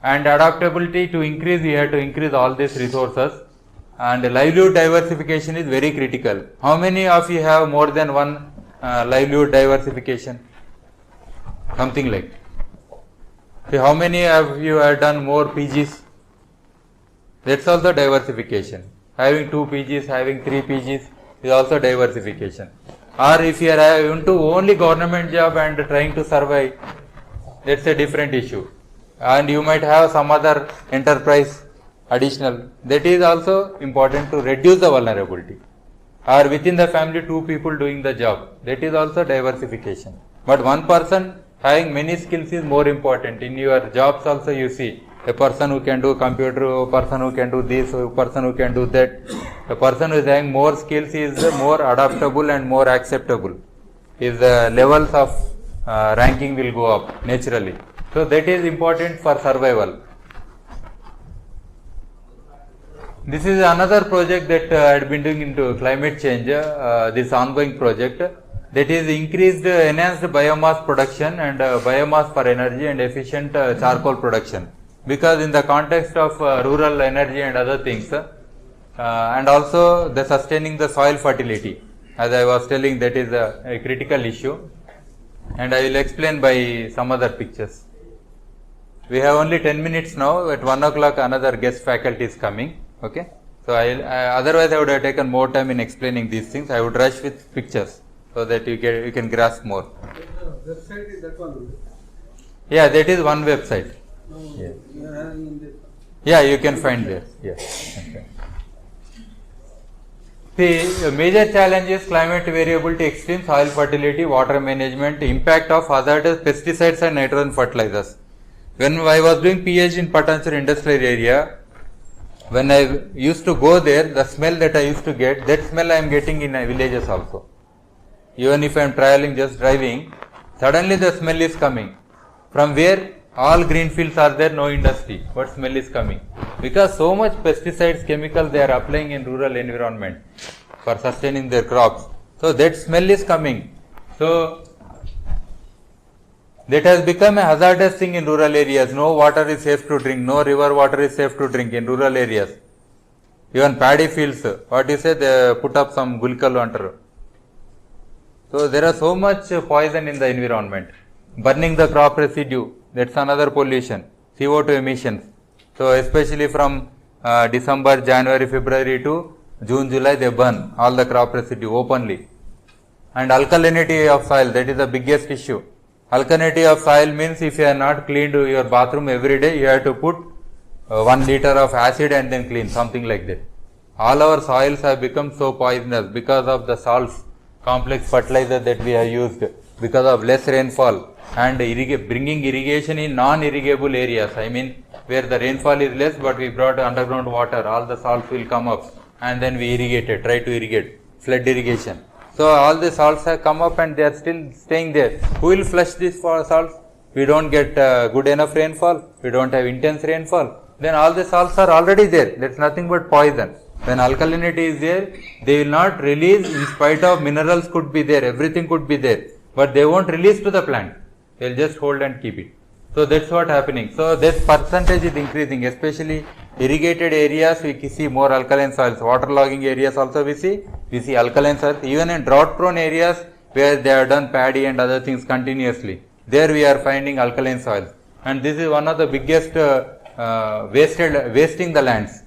And adaptability, to increase, we have to increase all these resources. And livelihood diversification is very critical. How many of you have more than one livelihood diversification? Something like. See, how many of you have done more PGs? That's also diversification. Having 2 PGs, having 3 PGs is also diversification. Or if you are into only government job and trying to survive, that's a different issue. And you might have some other enterprise additional. That is also important to reduce the vulnerability. Or within the family 2 people doing the job. That is also diversification. But one person having many skills is more important. In your jobs also you see a person who can do computer, a person who can do this, a person who can do that. A person who is having more skills is more adaptable and more acceptable. His levels of ranking will go up naturally. So that is important for survival. This is another project that I had been doing into climate change, this ongoing project, that is enhanced biomass production and biomass for energy and efficient charcoal production. Because in the context of rural energy and other things, and also the sustaining the soil fertility, as I was telling, that is a critical issue, and I will explain by some other pictures. We have only 10 minutes now. At 1 o'clock another guest faculty is coming. Okay. So otherwise I would have taken more time in explaining these things. I would rush with pictures so that you can grasp more. Website is that one? Yeah, that is one website. No, Yeah. you are having in this. Yeah, you can find there. Yeah. Okay. See, a major challenge is climate variability, extreme soil fertility, water management, impact of hazardous pesticides and nitrogen fertilizers. When I was doing PhD in Patanchar industrial area, when I used to go there, the smell that I used to get, that smell I am getting in villages also. Even if I am traveling, just driving, suddenly the smell is coming. From where? All green fields are there, no industry. What smell is coming? Because so much pesticides, chemicals they are applying in rural environment for sustaining their crops. So that smell is coming. So that has become a hazardous thing in rural areas. No water is safe to drink. No river water is safe to drink in rural areas. Even paddy fields, what you say, they put up some gulkal water. So there are so much poison in the environment. Burning the crop residue, that's another pollution. CO2 emissions. So especially from December, January, February to June, July, they burn all the crop residue openly. And alkalinity of soil, that is the biggest issue. Alkalinity of soil means if you are not cleaned your bathroom every day, you have to put 1 liter of acid and then clean, something like that. All our soils have become so poisonous because of the salts, complex fertilizer that we have used, because of less rainfall and bringing irrigation in non-irrigable areas. I mean, where the rainfall is less, but we brought underground water, all the salts will come up and then we irrigate it, try to irrigate, flood irrigation. So all the salts have come up and they are still staying there. Who will flush these salts? We don't get good enough rainfall, we don't have intense rainfall. Then all the salts are already there. That's nothing but poison. When alkalinity is there, they will not release in spite of minerals could be there, everything could be there. But they won't release to the plant. They will just hold and keep it. So that's what happening. So that percentage is increasing, especially irrigated areas we see more alkaline soils. Waterlogging areas also we see alkaline soils. Even in drought prone areas where they have done paddy and other things continuously, there we are finding alkaline soils. And this is one of the biggest wasting the lands.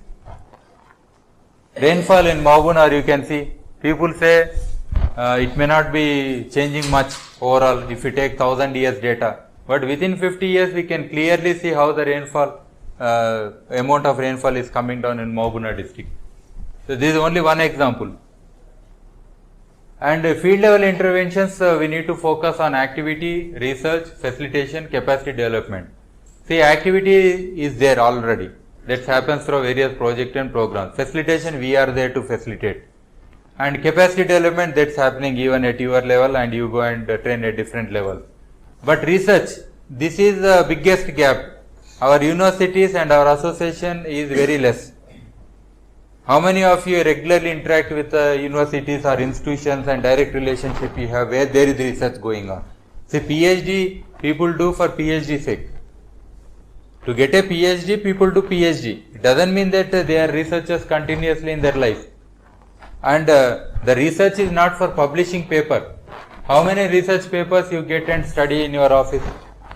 Rainfall in Mabunar you can see, people say it may not be changing much overall if you take 1000 years data. But within 50 years we can clearly see how the rainfall, amount of rainfall is coming down in Mabunar district. So this is only one example. And field level interventions, we need to focus on activity, research, facilitation, capacity development. See, activity is there already. That happens through various projects and programs. Facilitation, we are there to facilitate. And capacity development, that's happening even at your level and you go and train at different levels. But research, this is the biggest gap. Our universities and our association is very less. How many of you regularly interact with universities or institutions and direct relationship you have where there is research going on? See, PhD people do for PhD sake. To get a PhD, people do PhD. It doesn't mean that they are researchers continuously in their life. And the research is not for publishing paper. How many research papers you get and study in your office?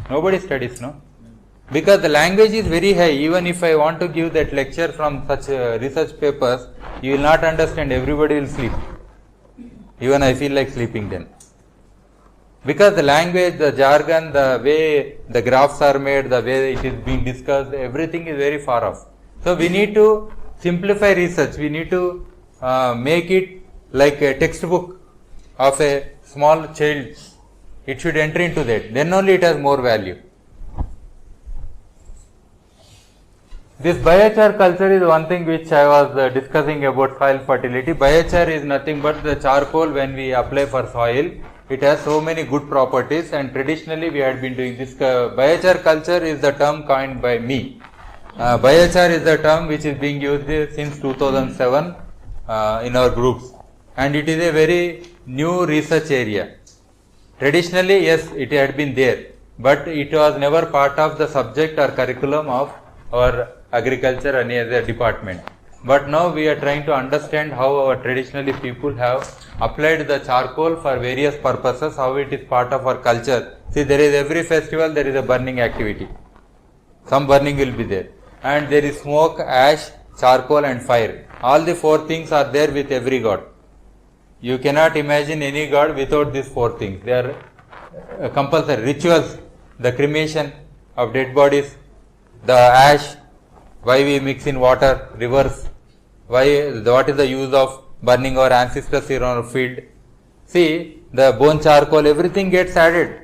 Nobody studies, no? Because the language is very high. Even if I want to give that lecture from such research papers, you will not understand. Everybody will sleep. Even I feel like sleeping then. Because the language, the jargon, the way the graphs are made, the way it is being discussed, everything is very far off. So we need to simplify research. We need to make it like a textbook of a small child. It should enter into that. Then only it has more value. This biochar culture is one thing which I was discussing about soil fertility. Biochar is nothing but the charcoal when we apply for soil. It has so many good properties and traditionally we had been doing this. Biochar culture is the term coined by me. Biochar is the term which is being used since 2007 in our groups. And it is a very new research area. Traditionally, yes, it had been there, but it was never part of the subject or curriculum of our agriculture or any other department. But now we are trying to understand how our traditionally people have applied the charcoal for various purposes, how it is part of our culture. See, there is every festival, there is a burning activity. Some burning will be there. And there is smoke, ash, charcoal and fire. All the four things are there with every god. You cannot imagine any god without these four things. They are compulsory rituals, the cremation of dead bodies, the ash, why we mix in water, rivers, what is the use of burning our ancestors in our field. See, the bone charcoal, everything gets added.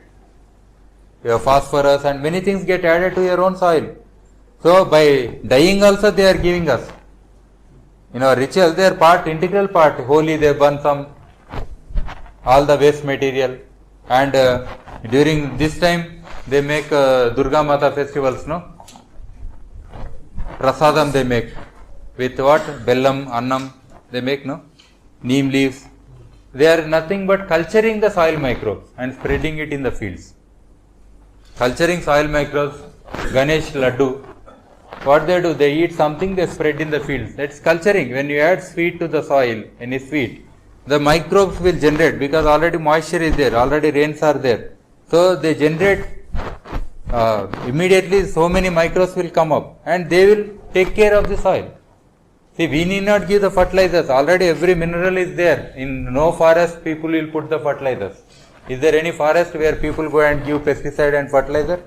Your phosphorus and many things get added to your own soil. So, by dyeing also they are giving us. In our ritual, they are integral part. Holy, they burn some, all the waste material. And during this time, they make Durga Mata festivals, no? Prasadam they make. With what? Bellam, Annam, they make, no? Neem leaves. They are nothing but culturing the soil microbes and spreading it in the fields. Culturing soil microbes, Ganesh Laddu. What they do? They eat something, they spread in the fields. That's culturing. When you add sweet to the soil, any sweet, the microbes will generate because already moisture is there, already rains are there. So they generate immediately, so many microbes will come up and they will take care of the soil. See, we need not give the fertilizers. Already every mineral is there. In no forest, people will put the fertilizers. Is there any forest where people go and give pesticide and fertilizer?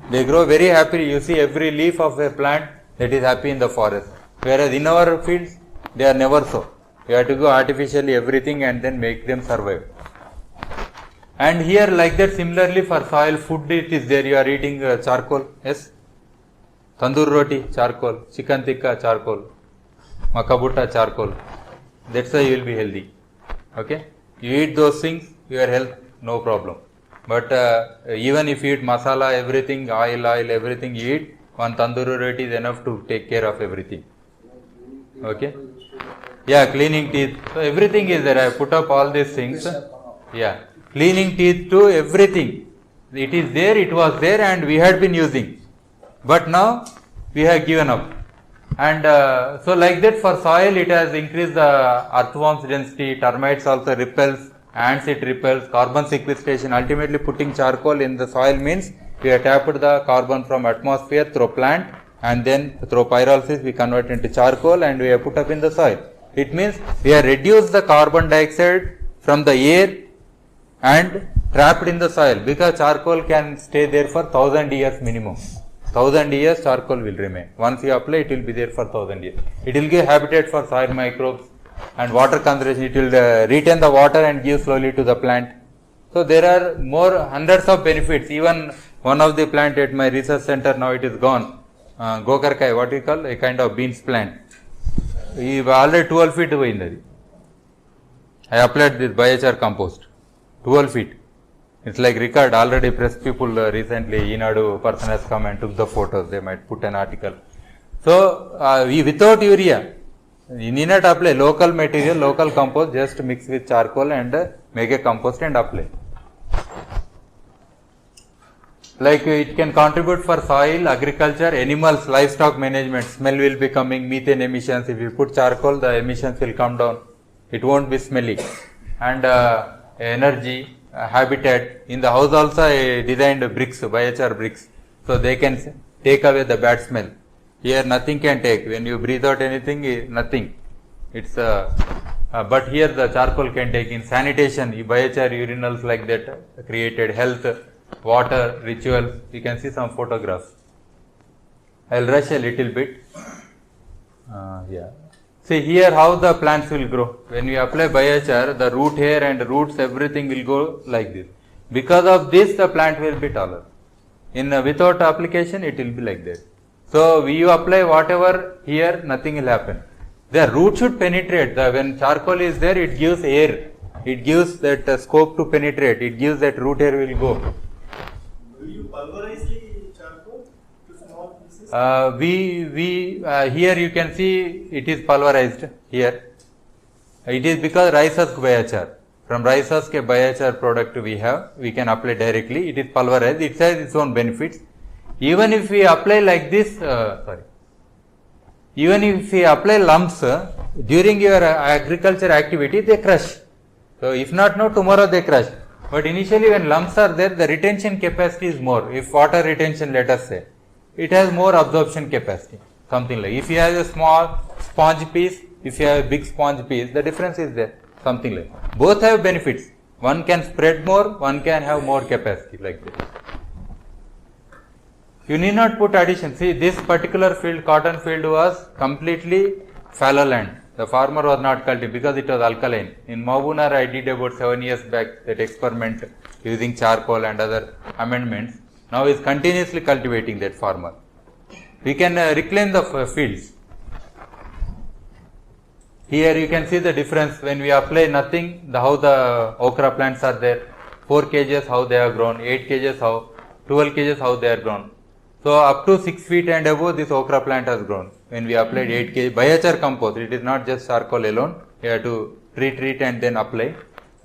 They grow very happily. You see every leaf of a plant that is happy in the forest. Whereas in our fields, they are never so. You have to go artificially everything and then make them survive. And here like that, similarly for soil, food it is there. You are eating charcoal, yes? Tandoor roti, charcoal. Chicken tikka, charcoal. Makabutta, charcoal. That's why you will be healthy. Okay? You eat those things, your health, no problem. But even if you eat masala, everything, oil, everything you eat, one tandoor roti is enough to take care of everything. Okay? Yeah, cleaning teeth. So everything is there. I put up all these things. Yeah. Cleaning teeth to everything. It is there, it was there and we had been using. But now we have given up. And so like that for soil it has increased the earthworms density, termites also repels, ants it repels, carbon sequestration. Ultimately putting charcoal in the soil means we have tapped the carbon from atmosphere through plant and then through pyrolysis we convert into charcoal and we have put up in the soil. It means we have reduced the carbon dioxide from the air and trapped in the soil because charcoal can stay there for 1000 years minimum. 1000 years charcoal will remain. Once you apply, it will be there for 1000 years. It will give habitat for soil microbes and water conservation. It will retain the water and give slowly to the plant. So there are more hundreds of benefits. Even one of the plant at my research center, now it is gone. Gokarkai, what we call a kind of beans plant. We already 12 feet away in that. I applied this biochar compost. 12 feet. It's like record, already press people recently, Inadu person has come and took the photos, they might put an article. So, we without urea, you need not apply local material, local compost, just mix with charcoal and make a compost and apply. Like it can contribute for soil, agriculture, animals, livestock management, smell will be coming, methane emissions, if you put charcoal, the emissions will come down, it won't be smelly. And energy, habitat. In the house also I designed bricks, biochar bricks. So they can take away the bad smell. Here nothing can take. When you breathe out anything, nothing. It's but here the charcoal can take. In sanitation, biochar urinals like that created health, water, rituals. You can see some photographs. I'll rush a little bit. Yeah. See here how the plants will grow. When you apply biochar, the root hair and roots, everything will go like this. Because of this, the plant will be taller. Without application, it will be like that. So, you apply whatever here, nothing will happen. The root should penetrate. When charcoal is there, it gives air. It gives that scope to penetrate. It gives that root hair will go. Do you pulverize the charcoal to small pieces? Here you can see it is pulverized here. It is because rice husk biochar. From rice husk biochar product we can apply directly. It is pulverized. It has its own benefits. Even if we apply like this, even if we apply lumps during your agriculture activity, they crush. So if not now, tomorrow they crush. But initially when lumps are there, the retention capacity is more. If water retention, let us say, it has more absorption capacity, something like. If you have a small sponge piece, if you have a big sponge piece, the difference is there, something like. Both have benefits. One can spread more, one can have more capacity like this. You need not put addition. See, this particular field, cotton field, was completely fallow land. The farmer was not cultivating because it was alkaline. In Mabunar, I did about 7 years back that experiment using charcoal and other amendments. Now he is continuously cultivating that farmer. We can reclaim the fields. Here you can see the difference when we apply nothing, how the okra plants are there. 4 kgs how they are grown, 8 kgs how, 12 kgs how they are grown. So up to 6 feet and above this okra plant has grown. When we applied 8 kg biochar compost, it is not just charcoal alone. You have to treat and then apply.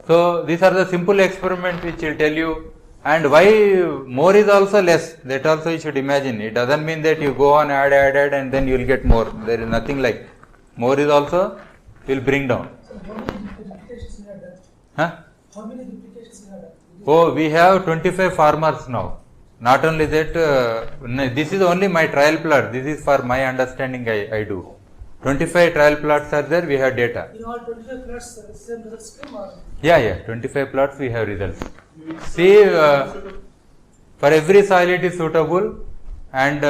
So these are the simple experiments which will tell you. And why more is also less, that also you should imagine. It doesn't mean that you go on add and then you will get more. There is nothing like more is also will bring down. So how many duplications you have done? Huh? How many duplications you have done? Oh, we have 25 farmers now. Not only that, this is only my trial plot. This is for my understanding I do. 25 trial plots are there, we have data. In all 25 plots, same results come or? Yeah, 25 plots we have results. See, for every soil it is suitable, and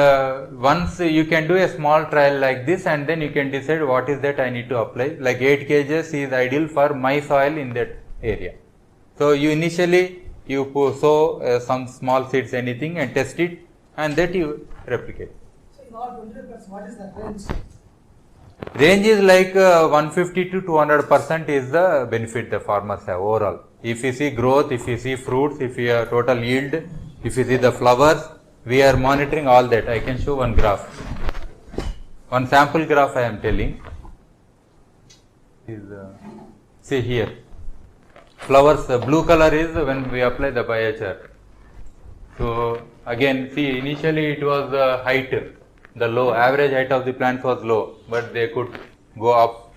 once you can do a small trial like this, and then you can decide what is that I need to apply. Like 8 kgs is ideal for my soil in that area. So you initially you sow some small seeds, anything, and test it, and that you replicate. So in all 25 plots, what is the range? Range is like 150 to 200% is the benefit the farmers have overall. If you see growth, if you see fruits, if you have total yield, if you see the flowers, we are monitoring all that. I can show one graph. One sample graph I am telling. Is see here. Flowers, blue color is when we apply the biochar. So again, see, initially it was the height, the low, average height of the plants was low, but they could go up.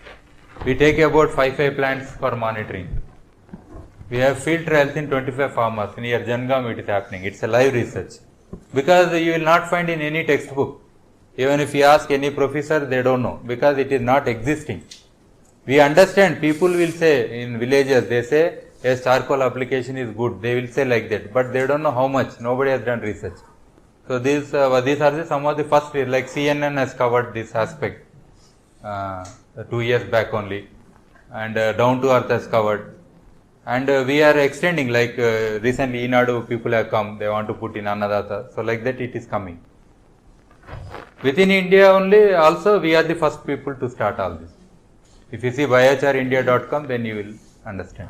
We take about 5 plants for monitoring. We have field trials in 25 farmers. Near Jangam it is happening. It's a live research. Because you will not find in any textbook. Even if you ask any professor, they don't know, because it is not existing. We understand, people will say in villages, they say, yes, charcoal application is good. They will say like that, but they don't know how much. Nobody has done research. So these are some of the first, like CNN has covered this aspect 2 years back only, and Down to Earth has covered. And we are extending, like recently Inadu people have come, they want to put in Annadata. So like that it is coming. Within India only, also we are the first people to start all this. If you see biocharindia.com, then you will understand.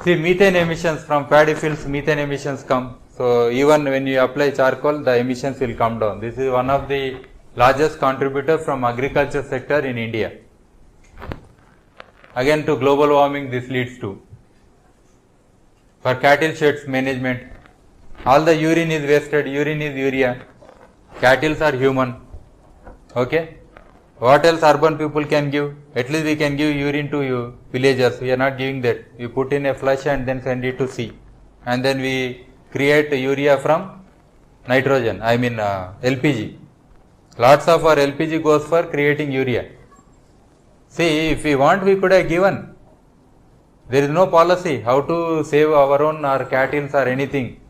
See, methane emissions from paddy fields, methane emissions come. So even when you apply charcoal, the emissions will come down. This is one of the largest contributor from agriculture sector in India. Again, to global warming this leads to. For cattle sheds management, all the urine is wasted, urine is urea. Cattle are human. Okay. What else urban people can give? At least we can give urine to you villagers. We are not giving that. We put in a flush and then send it to sea. And then we create urea from nitrogen, LPG. Lots of our LPG goes for creating urea. See, if we want, we could have given. There is no policy how to save our own or cattle or anything.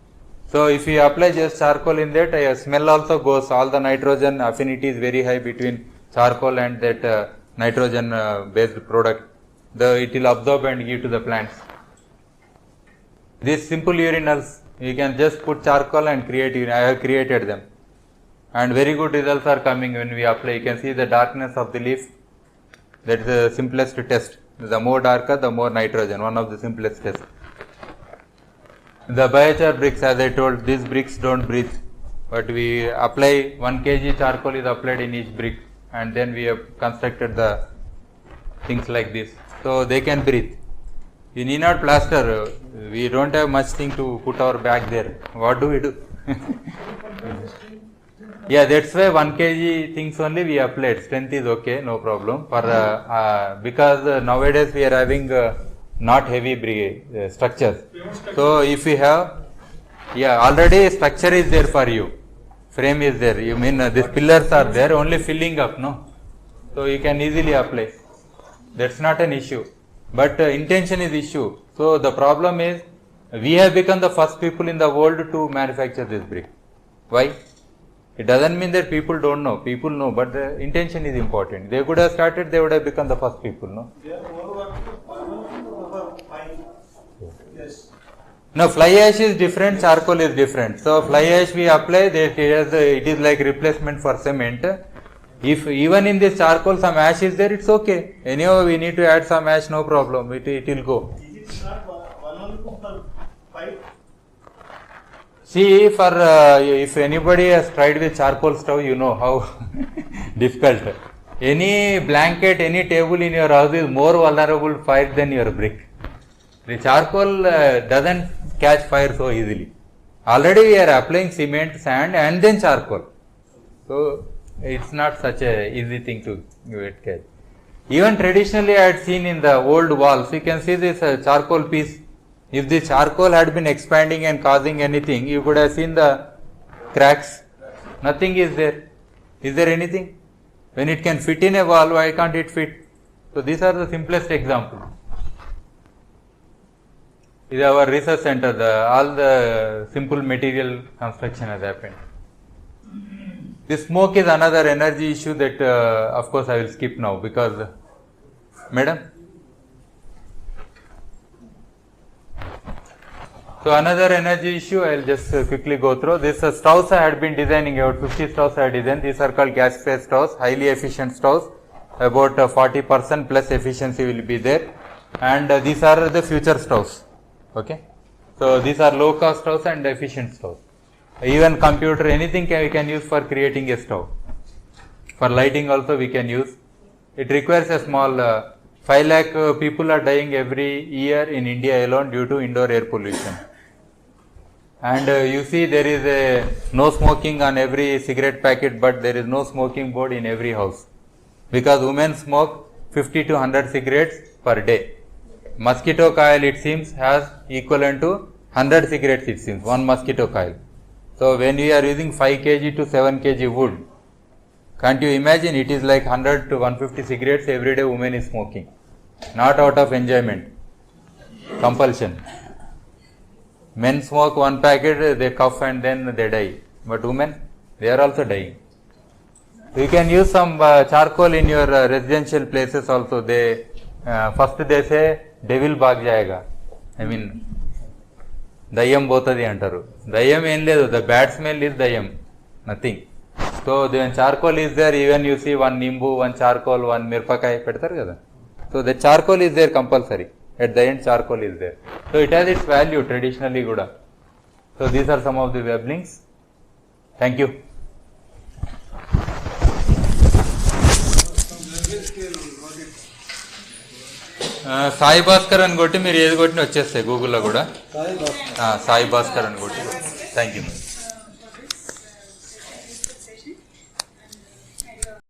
So if you apply just charcoal in that, smell also goes. All the nitrogen affinity is very high between charcoal and that nitrogen based product. It will absorb and give to the plants. These simple urinals, you can just put charcoal and create urine. I have created them. And very good results are coming when we apply. You can see the darkness of the leaf. That is the simplest test. The more darker, the more nitrogen. One of the simplest tests. The biochar bricks, as I told, these bricks don't breathe. But we apply 1 kg charcoal is applied in each brick. And then we have constructed the things like this. So they can breathe. You need not plaster. We don't have much thing to put our bag there. What do we do? Yeah, that's why 1 kg things only we applied. Strength is okay, no problem. For because nowadays we are having not heavy structures. So if we have, already structure is there for you. Frame is there. You mean these pillars are there, only filling up, no? So you can easily apply. That's not an issue. But intention is issue. So the problem is, we have become the first people in the world to manufacture this brick. Why? It doesn't mean that people don't know. People know, but the intention is important. They could have started, they would have become the first people, no? They are more work fine. Yes. No, fly ash is different, charcoal is different. So fly ash we apply, it is like replacement for cement. If even in this charcoal some ash is there, it's okay. Anyhow, we need to add some ash, no problem. It will go. It is not one only for pipe. See, for if anybody has tried with charcoal stove, you know how difficult. Any blanket, any table in your house is more vulnerable to fire than your brick. The charcoal doesn't catch fire so easily. Already we are applying cement, sand and then charcoal. So it's not such a easy thing to get catch. Even traditionally I had seen in the old walls, you can see this charcoal piece. If the charcoal had been expanding and causing anything, you could have seen the cracks. Nothing is there. Is there anything? When it can fit in a wall, why can't it fit? So these are the simplest examples. This is our research center. All the simple material construction has happened. This smoke is another energy issue that of course I will skip now because, madam? So another energy issue I will just quickly go through. This stoves I had been designing, about 50 stoves I had designed. These are called gas phase stoves, highly efficient stoves. About 40% plus efficiency will be there. And these are the future stoves. Okay. So these are low cost stoves and efficient stoves. Even computer, anything we can use for creating a stove. For lighting also we can use. It requires a small 5 lakh people are dying every year in India alone due to indoor air pollution. And you see there is a no smoking on every cigarette packet, but there is no smoking board in every house. Because women smoke 50 to 100 cigarettes per day. Mosquito coil, it seems, has equivalent to 100 cigarettes, it seems, one mosquito coil. So when we are using 5 kg to 7 kg wood, can't you imagine, it is like 100 to 150 cigarettes every day women is smoking. Not out of enjoyment, compulsion. Men smoke one packet, they cough and then they die. But women, they are also dying. You can use some charcoal in your residential places also. They first they say devil bhag jayega. I mean, dayam botadi antaru. Dayam em ledu. The bad smell is dayam. Nothing. So when charcoal is there, even you see one nimbu, one charcoal, one mirpakai pedtaru kada. So the charcoal is there compulsory. At the end charcoal is there. So it has its value traditionally Guda. So these are some of the web links. Thank you. saibhaskar అని కొట్టి మీరు ఏది కొట్టిన వచ్చేస్తాయి గూగుల్లో కూడా. saibhaskar అని కొట్టి. Thank you.